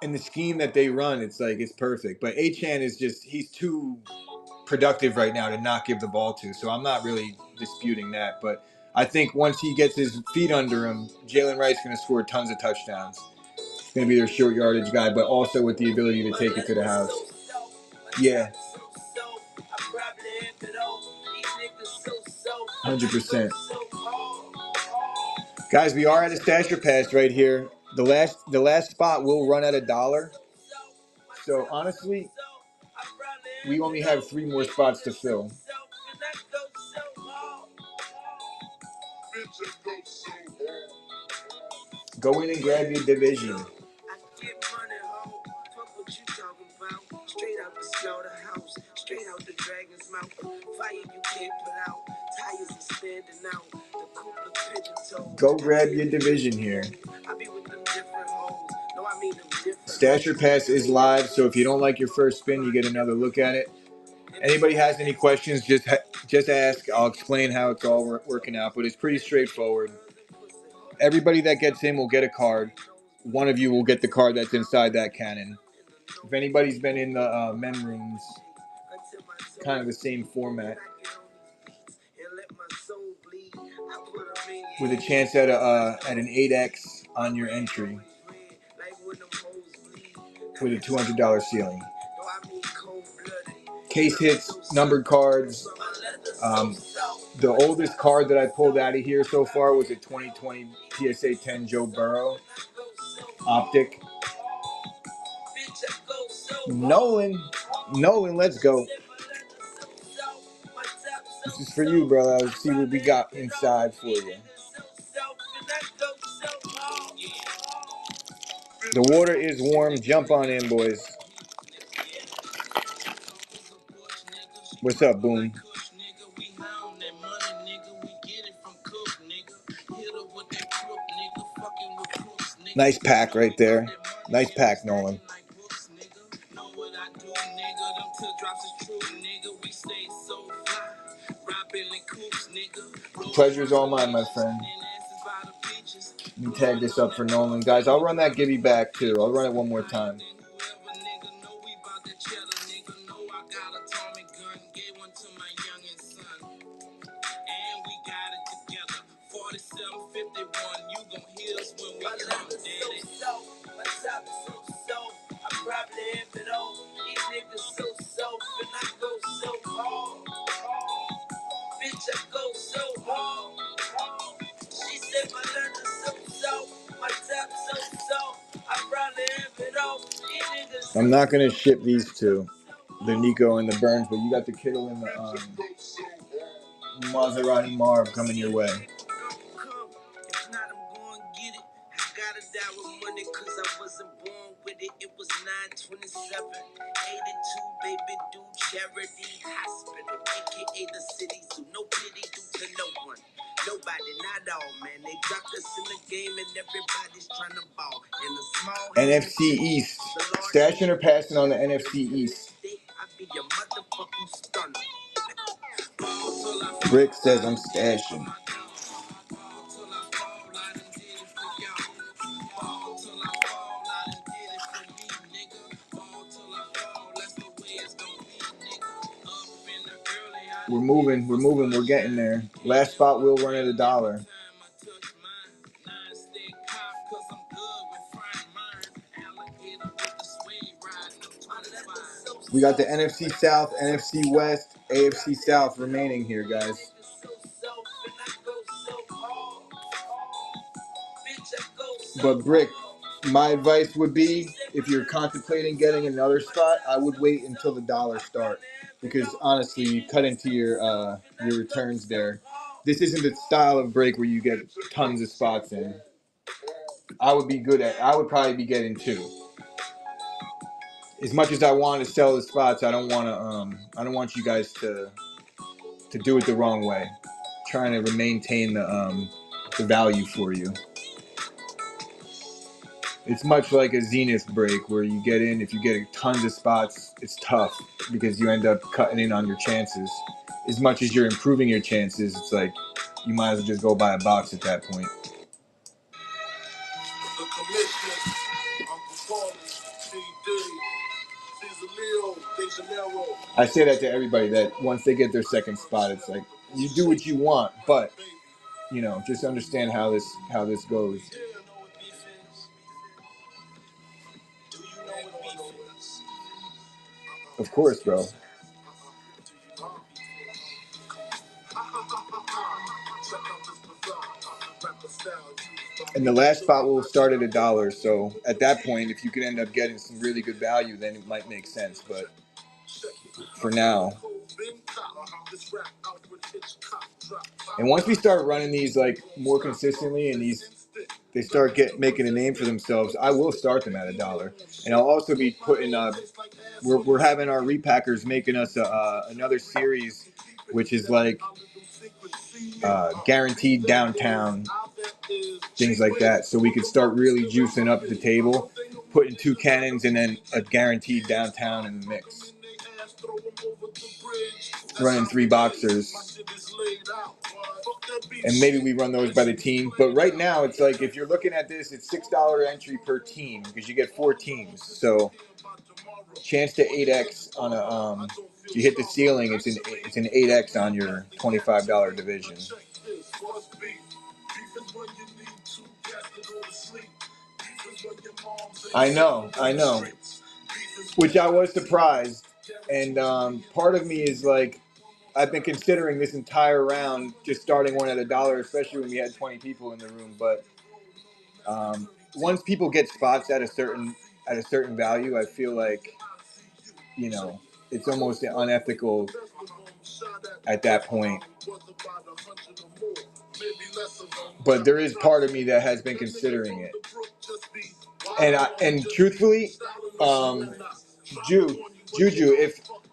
And the scheme that they run, it's perfect. But Achane is he's too productive right now to not give the ball to. So I'm not really disputing that. But I think once he gets his feet under him, Jalen Wright's going to score tons of touchdowns. He's going to be their short yardage guy, but also with the ability to take it to the house. Yeah. 100%. Guys, we are at a Stasher Pass right here. The last spot will run at $1. So honestly, we only have 3 more spots to fill. Go in and grab your division. Straight out the slaughterhouse, straight out the dragon's mouth. Fire you can't put out, tires are standing out. The cooler pigeon toe. Go grab your division here. I be with them different hoes. No, I mean them different. Stasher Pass is live, so if you don't like your first spin, you get another look at it. Anybody has any questions, just ask. I'll explain how it's all working out, but it's pretty straightforward. Everybody that gets in will get a card. One of you will get the card that's inside that cannon. If anybody's been in the mem rooms, kind of the same format, with a chance at an 8x on your entry, with a $200 ceiling. Case hits, numbered cards, The oldest card that I pulled out of here so far was a 2020 PSA 10 Joe Burrow Optic. Nolan, let's go. This is for you, brother. Let's see what we got inside for you. The water is warm. Jump on in, boys. What's up, Boom? Nice pack right there. Nice pack, Nolan. The pleasure's all mine, my friend. Let me tag this up for Nolan. Guys, I'll run that Gibby back, too. I'll run it one more time. I'm not going to ship these two, the Nico and the Burns, but you got the Kittle and the Maserati Marv coming your way. NFC East. Stashing or passing on the NFC East? Rick says I'm stashing. We're moving, we're getting there. Last spot we'll run at $1. We got the NFC South, NFC West, AFC South remaining here, guys. But Brick, my advice would be, if you're contemplating getting another spot, I would wait until the $1 start, because honestly, you cut into your returns there. This isn't the style of break where you get tons of spots in. I would probably be getting 2. As much as I want to sell the spots, I don't want you guys to do it the wrong way. Trying to maintain the value for you. It's much like a Zenith break where you get in. If you get tons of spots, it's tough because you end up cutting in on your chances. As much as you're improving your chances, it's like you might as well just go buy a box at that point. I say that to everybody, that once they get their second spot, it's like you do what you want, but just understand how this goes. Of course, bro. And the last spot will start at $1. So at that point, if you can end up getting some really good value, then it might make sense. But for now, and once we start running these like more consistently, and they start making a name for themselves, I will start them at $1. And I'll also be putting we're having our repackers making us another series, which is like guaranteed downtown, things like that, so we could start really juicing up the table, putting 2 cannons and then a guaranteed downtown in the mix, running 3 boxers, and maybe we run those by the team. But right now it's like, if you're looking at this, it's $6 entry per team because you get 4 teams, so chance to 8x on a if you hit the ceiling, it's an 8x on your $25 division. I know. Which I was surprised. And part of me is like, I've been considering this entire round just starting one at $1, especially when we had 20 people in the room. But once people get spots at a certain value, I feel like, you know, it's almost unethical at that point. But there is part of me that has been considering it, and truthfully, Juju,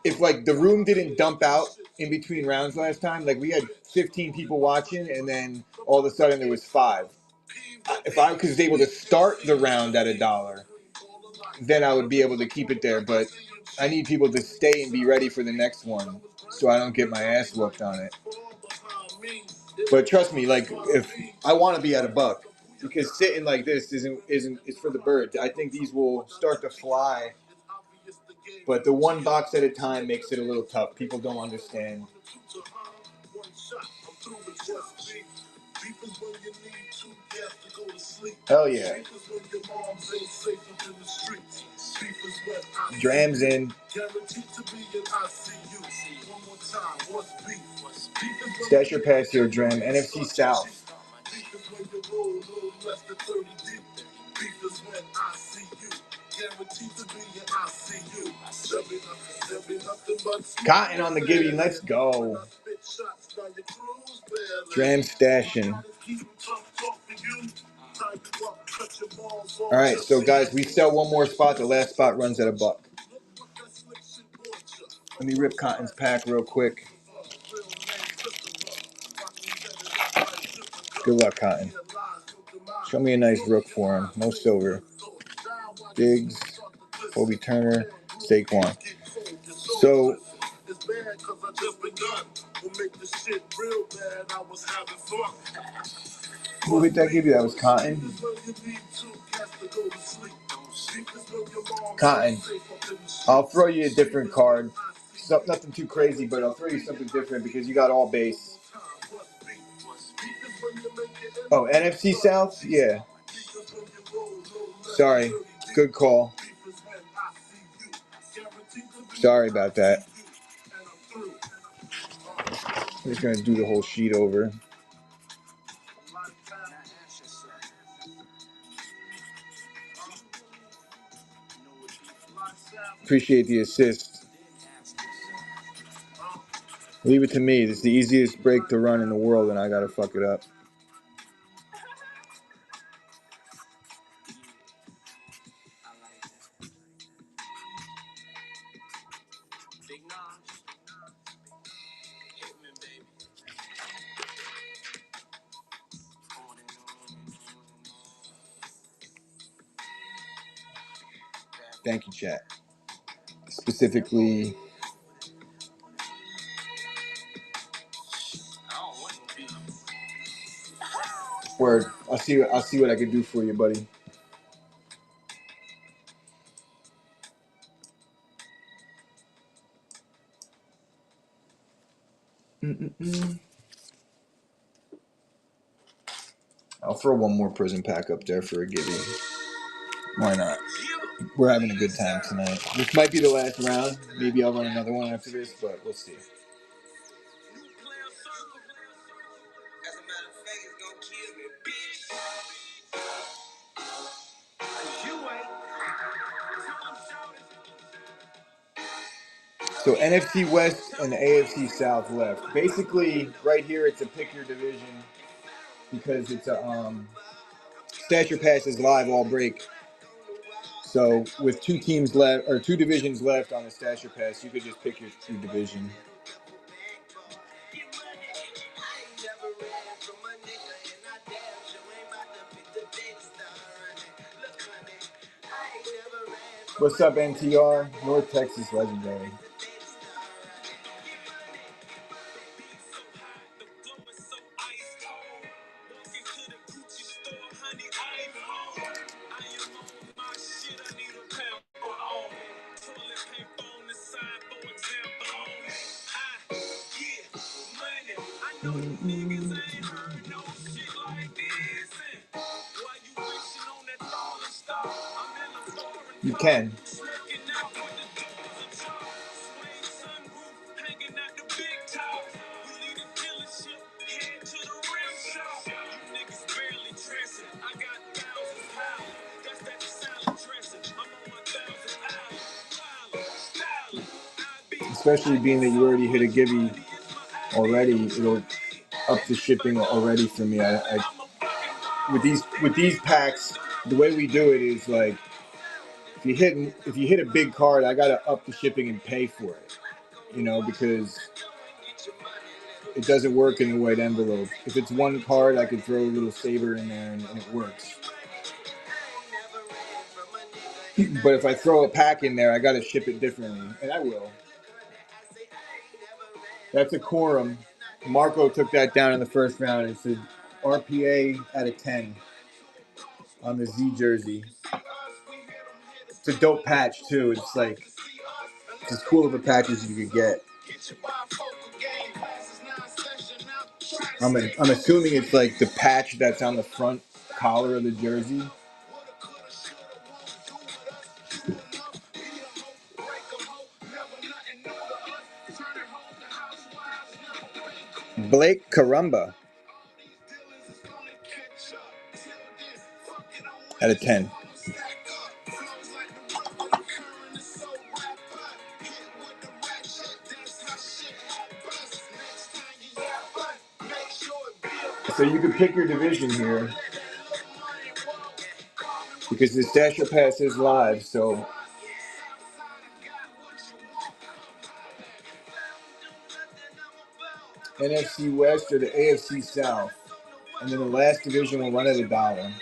if like the room didn't dump out in between rounds last time, like we had 15 people watching, and then all of a sudden there was 5. If I was able to start the round at $1, then I would be able to keep it there. But I need people to stay and be ready for the next one, so I don't get my ass whooped on it. But trust me, like if I want to be at $1, because sitting like this isn't it's for the birds. I think these will start to fly, but the one box at a time makes it a little tough. People don't understand. Hell yeah. Drams in. Stash your pass here, Dram. NFC South. Cotton on the Gibby. Let's go. Dram stashing. All right, so guys, we sell one more spot. The last spot runs at $1. Let me rip Cotton's pack real quick. Good luck, Cotton. Show me a nice rook for him. No silver. Diggs, Kobe Turner, Saquon. So, who hit that give you? That was Cotton. Cotton. I'll throw you a different card. Nothing too crazy, but I'll throw you something different because you got all base. Oh, NFC South? Yeah. Sorry. Good call. Sorry about that. I'm just going to do the whole sheet over. Appreciate the assist. Leave it to me. This is the easiest break to run in the world, and I got to fuck it up. Thank you, chat. Specifically, word. I'll see what I can do for you, buddy. I'll throw one more prison pack up there for a Gibby. Why not? We're having a good time tonight. This might be the last round. Maybe I'll run another one after this, but we'll see. So NFC West and AFC South left. Basically, right here it's a pick your division because it's a Stash Your Pass is live all break. So with two teams left or two divisions left on the Stash Your Pass, you could just pick your division. What's up, NTR? North Texas legendary. You can. especially being that you already hit a Gibby already, it'll up the shipping already for me. I with these packs, the way we do it is like if you hit a big card, I gotta up the shipping and pay for it. You know, because it doesn't work in the white envelope. If it's one card, I could throw a little saver in there and it works. But if I throw a pack in there, I gotta ship it differently, and I will. That's a quorum. Marco took that down in the first round and said RPA at a 10 on the Z jersey. It's a dope patch too. It's like it's as cool of a patch as you could get. I'm assuming it's like the patch that's on the front collar of the jersey. Blake Carumba at a 10. So you can pick your division here because the Stasher Pass is live. So NFC West or the AFC South, and then the last division will run at $1.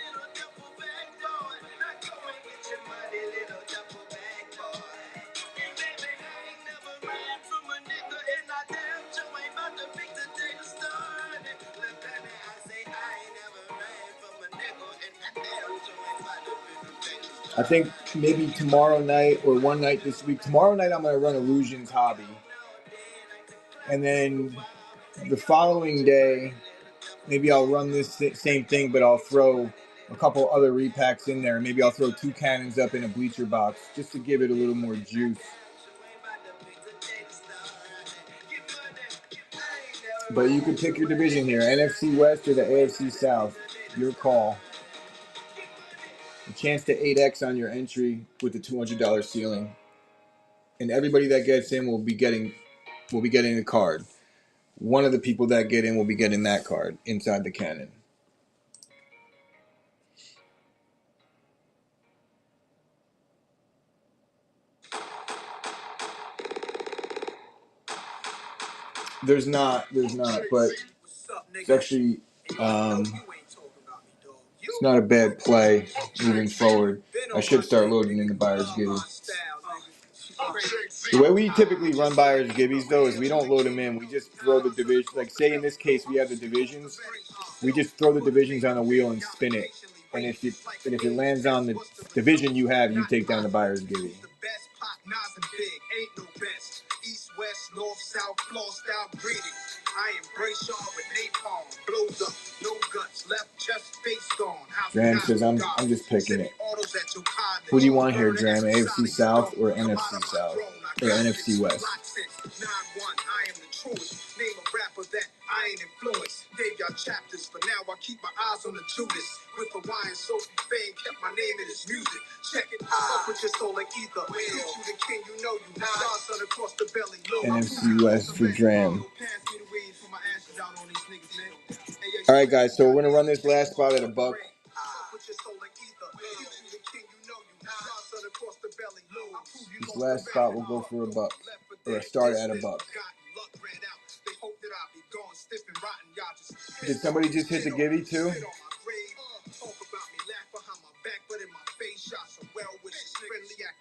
I think maybe tomorrow night or one night this week. Tomorrow night I'm going to run Illusions Hobby. And then the following day, maybe I'll run this same thing, but I'll throw a couple other repacks in there. Maybe I'll throw 2 cannons up in a bleacher box just to give it a little more juice. But you can pick your division here, NFC West or the AFC South. Your call. A chance to 8x on your entry with the $200 ceiling. And everybody that gets in will be getting a card. One of the people that get in will be getting that card inside the cannon. There's not, but it's actually it's not a bad play moving forward. I should start loading in the buyer's gibby. The way we typically run buyer's gibbies though is we don't load them in. We just throw the division. Like say in this case we have the divisions. We just throw the divisions on a wheel and spin it. And if it lands on the division you have, you take down the buyer's gibby. East, west, north, south, floor style greeting. I embrace y'all with napalm, blows up, no guts, left chest face gone. Dram says I'm just picking it. Who do you want here, Dram? AFC South or NFC South? Or NFC West? I am the truest. Name a rapper that I ain't influenced. Gave y'all chapters, but now I keep my eyes on the Judas. With Hawaiian Sophie Fame, kept my name in his music. Check it out, put your soul like ether. Teach you the king, you know you not. Godson across the belly. NFC West for Dram. All right, guys, so we're going to run this last spot at $1. This last spot will go for $1, or start at $1. Did somebody just hit the gibby too?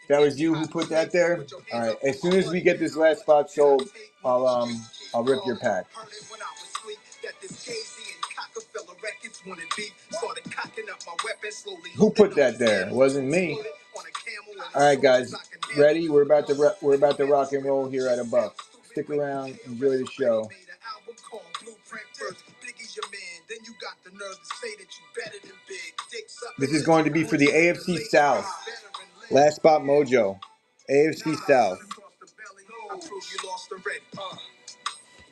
That was you who put that there? All right. As soon as we get this last spot sold, I'll rip your pack. Who put that there? It wasn't me. All right, guys. Ready? We're about to rock and roll here at $1. Stick around. Enjoy the show. This is going to be for the AFC South. Last spot mojo. AFC South.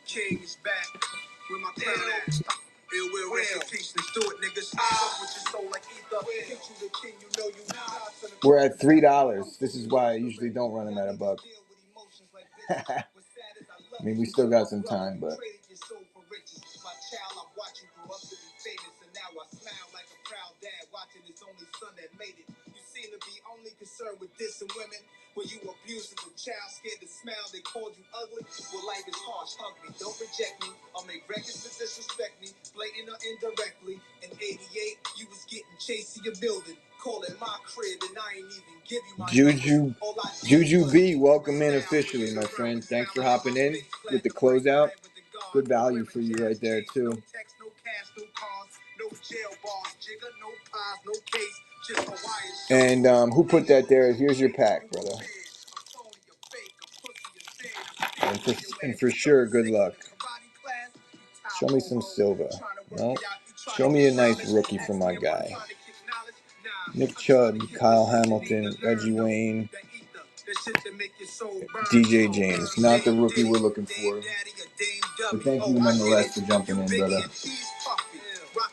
King is back with my crown at. Ill will rest in peace. Let's do it, niggas. We're at $3. This is why I usually don't run them at $1. I mean, we still got some time, but. Concerned with dissing women when you abusing the child, scared to smile, they called you ugly. Well, life is harsh, hug me, don't reject me. I'll make records to disrespect me, blatant or indirectly. In '88, you was getting chased to your building, calling my crib, and I ain't even give you my Juju B, welcome in officially, my friend. Thanks for hopping in with the closeout. Good value for you right there, too. No text, no cash, no cars, no jail bars, jigger, no pies, no case. And who put that there? Here's your pack, brother. And for sure, good luck. Show me some silver. No. Show me a nice rookie for my guy. Nick Chubb, Kyle Hamilton, Reggie Wayne, DJ James. Not the rookie we're looking for. But thank you nonetheless for jumping in, brother.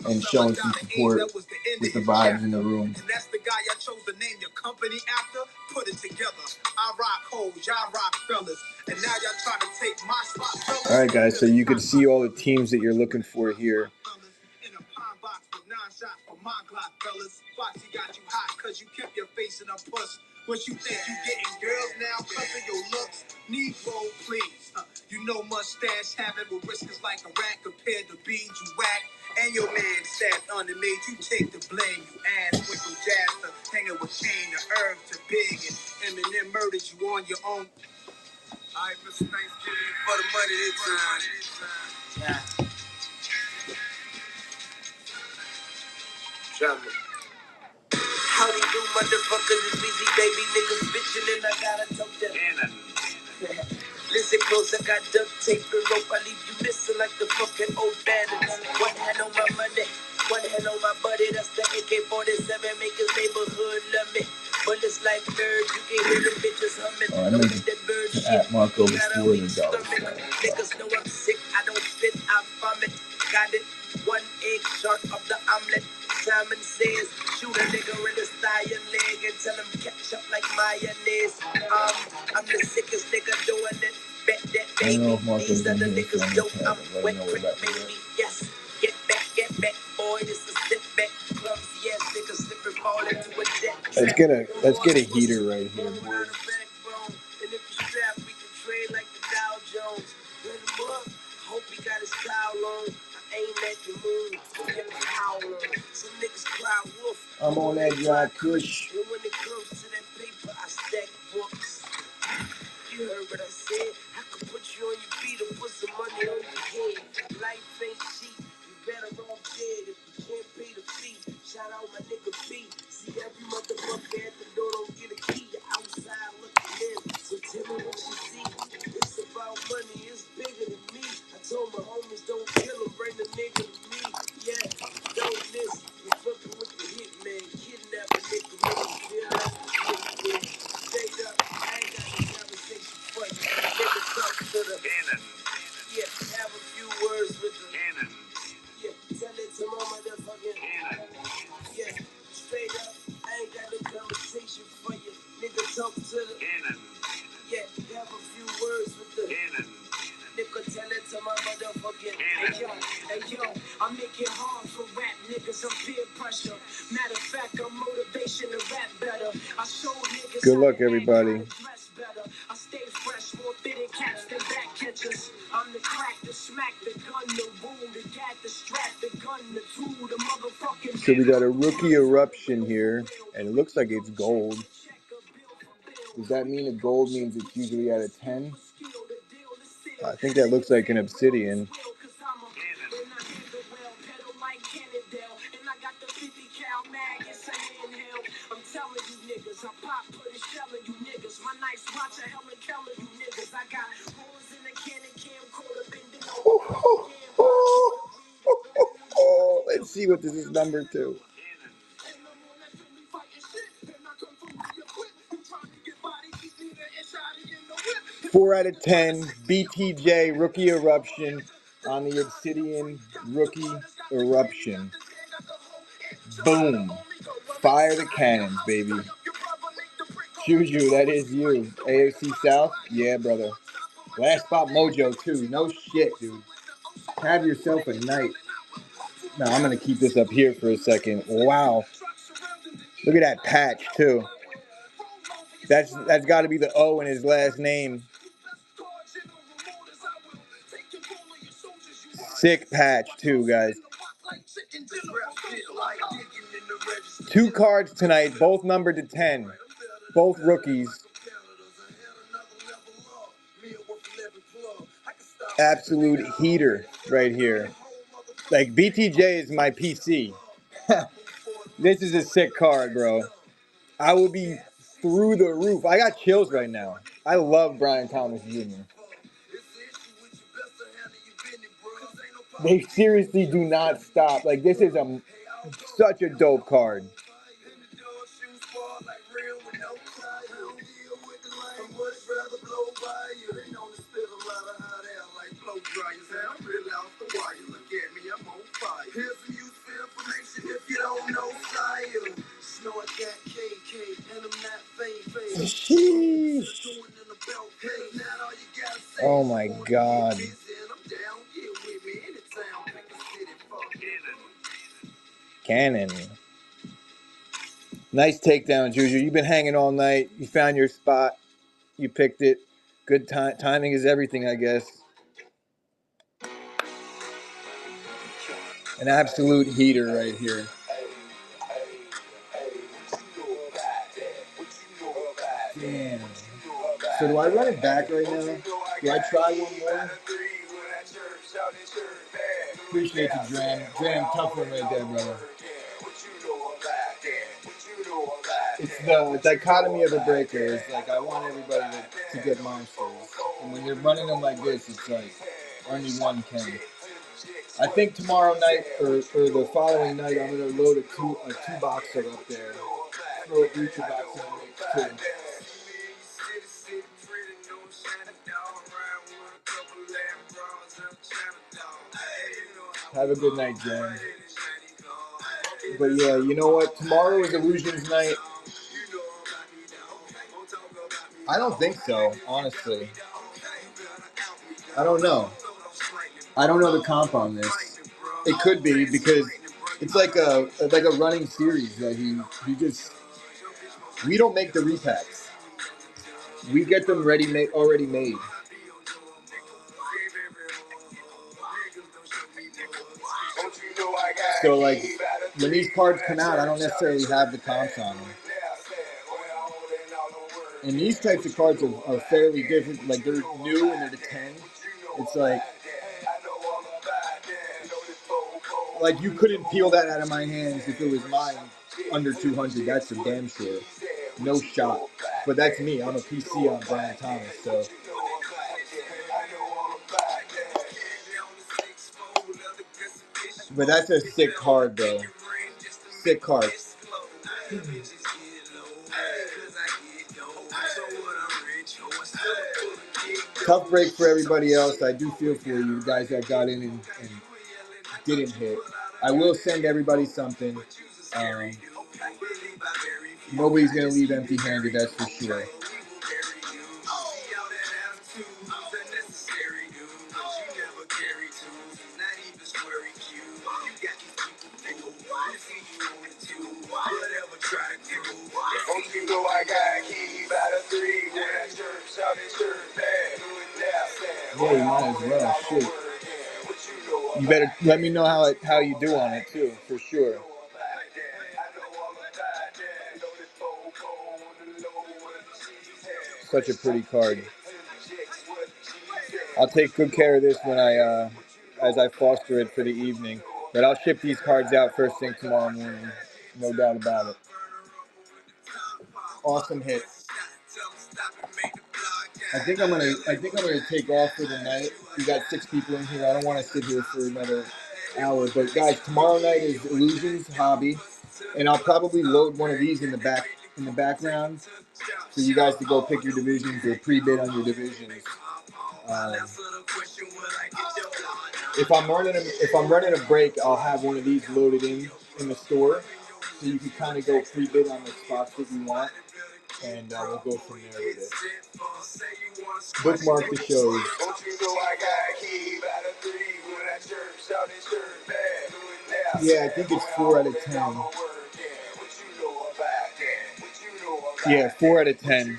And showing some support with the vibes in the room. And that's the guy I chose to name your company after. Put it together. I rock hoes, y'all rock fellas. And now y'all trying to take my spot. All right, guys. So you can see all the teams that you're looking for here. In a pine box with 9 shots for my Glock, fellas. Foxy got you hot because you kept your face in a puss. What you think you getting girls now because of your looks? Negro, please. You know mustache having with whiskers like a rat compared to beans you whack. And your man sat under made you take the blame. You ass winkle jazzer, hanging with Kane, the herb to big, and Eminem murdered you on your own. Alright, Mr. Thanksgiving for the money this time. Yeah. Trouble. How do you do, motherfuckers? It's busy, baby niggas bitching, and I gotta talk them. Listen close, I got duct tape and rope. I leave you missing like the fucking old bandits. One hand on my money, one hand on my buddy. That's the AK-47, make his neighborhood love me. Bullets like birds, you can hear the bitches humming. Don't make that bird shit. Marco You gotta weak stomach. Niggas know I'm sick, I don't spit, I vomit. Got it, 1 egg short of the omelet. Simon says, shoot a nigga in the thigh and leg and tell him catch up like mayonnaise. I'm the sickest nigga doing it. Bet that baby. These other niggas dope. I'm wet quick, baby. Yes. Get back, boy. This is sit back. Clumsy ass nigga slipping, fall into a debt. Let's get a heater right here, boys. And if you strap, we can trade like the Dow Jones. Let him up. Hope he got his towel on. I ain't at the moon. Give him a howl on. Some niggas cry wolf. I'm on that dry kush. And when it comes to that paper, I stack books. You heard what I said. I could put you on your feet and put some money on your head. Life ain't cheap. You better off dead if you can't pay the fee. Shout out my nigga B. See every motherfucker at the door don't get a key. You're outside looking in. So tell me what you see. It's about money. It's bigger than me. I told my homies don't kill him. Bring the nigga to me. Yeah. Don't miss. You fucking with the hitman. Kidnap a nigga. Make him feel like a hitman. Straight up. I ain't got no conversation for you. Nigga talk to the cannon. Yeah. Have a few words with the cannon. Yeah. Tell it to my motherfucking cannon. Yeah. Straight up. I ain't got no conversation for you. Nigga talk to the cannon. Yeah. Have a few words with the cannon. Nigga tell it to my motherfucking hey yo, I make it hard for rap niggas, I'm peer pressure. Matter of fact, I'm motivation to rap better. I show niggas good luck, everybody. I stay fresh, more fitted caps than back catchers. I'm the crack, the smack, the gun, the wound, the gag, the strap, the gun, the tool, the motherfucking. So we got a rookie eruption here, and it looks like it's gold. Does that mean a gold means it's usually at a 10? I think that looks like an obsidian. I'm telling you niggas, I pop, put it, shelling you niggas. My nice watch, a Helen Keller, you niggas. I got holes in the cannon, camcorder, bending over. Let's see what this is number 2. 4 out of 10. BTJ rookie eruption on the Obsidian rookie eruption. Boom. Fire the cannons, baby. Juju, that is you. AFC South? Yeah, brother. Last Spot Mojo too. No shit, dude. Have yourself a night. No, I'm gonna keep this up here for a second. Wow. Look at that patch too. That's got to be the O in his last name. Sick patch too, guys. 2 cards tonight, both numbered to 10. Both rookies. Absolute heater right here. Like, BTJ is my PC. This is a sick card, bro. I would be through the roof. I got chills right now. I love Brian Thomas Jr. They seriously do not stop. Like, this is such a dope card. Sheesh. Oh my God. Cannon. Nice takedown, Juju. You've been hanging all night. You found your spot. You picked it. Good timing is everything, I guess. An absolute heater right here. Damn. So do I run it back right now? Do I try one more? Appreciate you, Dram. Dram, tough one right there, brother. It's the dichotomy of a breaker. It's like I want everybody to get monsters. And when you're running them like this, it's like only one can. I think tomorrow night or the following night, I'm going to load a two boxer up there. Throw a breacher box in the mix, too. Have a good night, Jen. But yeah, you know what? Tomorrow is Illusions night. I don't think so, honestly. I don't know. I don't know the comp on this. It could be because it's like a running series that he just. We don't make the repacks. We get them already made. So like when these cards come out, I don't necessarily have the comps on them. And these types of cards are fairly different. Like they're new and they're to 10. It's like you couldn't peel that out of my hands if it was mine under 200. That's for damn sure. No shot. But that's me. I'm a PC on Brian Thomas, so. But that's a sick card, though. Sick card. Tough break for everybody else. I do feel for you guys that got in and didn't hit. I will send everybody something. Nobody's going to leave empty-handed, that's for sure. Yeah, you might as well. Shit. You better let me know how you do on it too, for sure. Such a pretty card. I'll take good care of this when as I foster it for the evening. But I'll ship these cards out first thing tomorrow morning. No doubt about it. Awesome hit. I think I'm gonna take off for the night. We got 6 people in here. I don't want to sit here for another hour. But guys, tomorrow night is Illusions Hobby, and I'll probably load one of these in the background for you guys to go pick your divisions or pre-bid on your divisions. If I'm running a break, I'll have one of these loaded in the store, so you can kind of go pre-bid on the spots that you want. and we'll go from there with it. Bookmark the shows. Yeah, I think it's 4 out of 10. Yeah, 4 out of 10.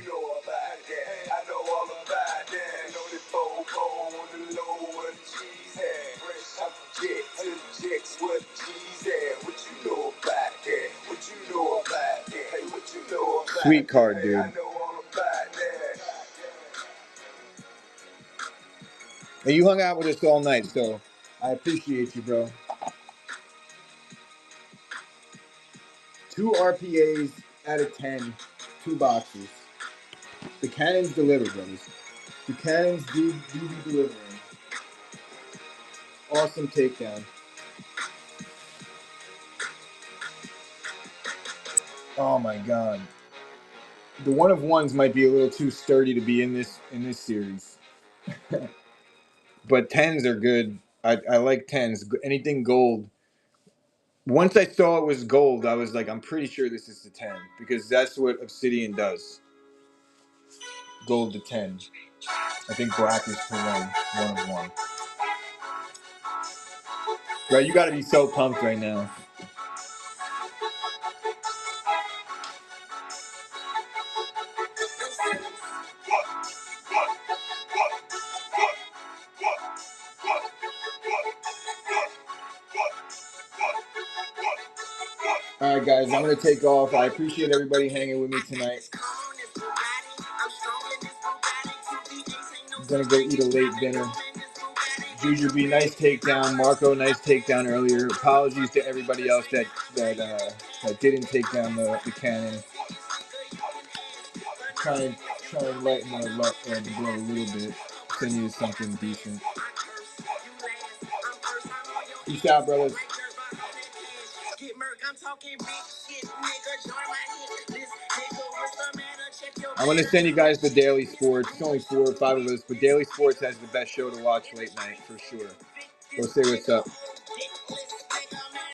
Sweet card, dude. And you hung out with us all night, so I appreciate you, bro. 2 RPAs out of 10, 2 boxes. The cannons deliver, brothers. The cannons do be delivering. Awesome takedown. Oh my god. The one of ones might be a little too sturdy to be in this series. But 10s are good. I like 10s. Anything gold. Once I saw it was gold, I was like, I'm pretty sure this is the 10 because that's what Obsidian does. Gold to 10. I think black is to 1 of 1. Right, you got to be so pumped right now. All right, guys, I'm going to take off. I appreciate everybody hanging with me tonight. I'm going to go eat a late dinner. Jujubee, nice takedown. Marco, nice takedown earlier. Apologies to everybody else that didn't take down the cannon. Try and lighten the blow a little bit. Send you something decent. Peace out, brothers. I'm going to send you guys the Daily Sports. It's only 4 or 5 of us, but Daily Sports has the best show to watch late night for sure. Go say what's up.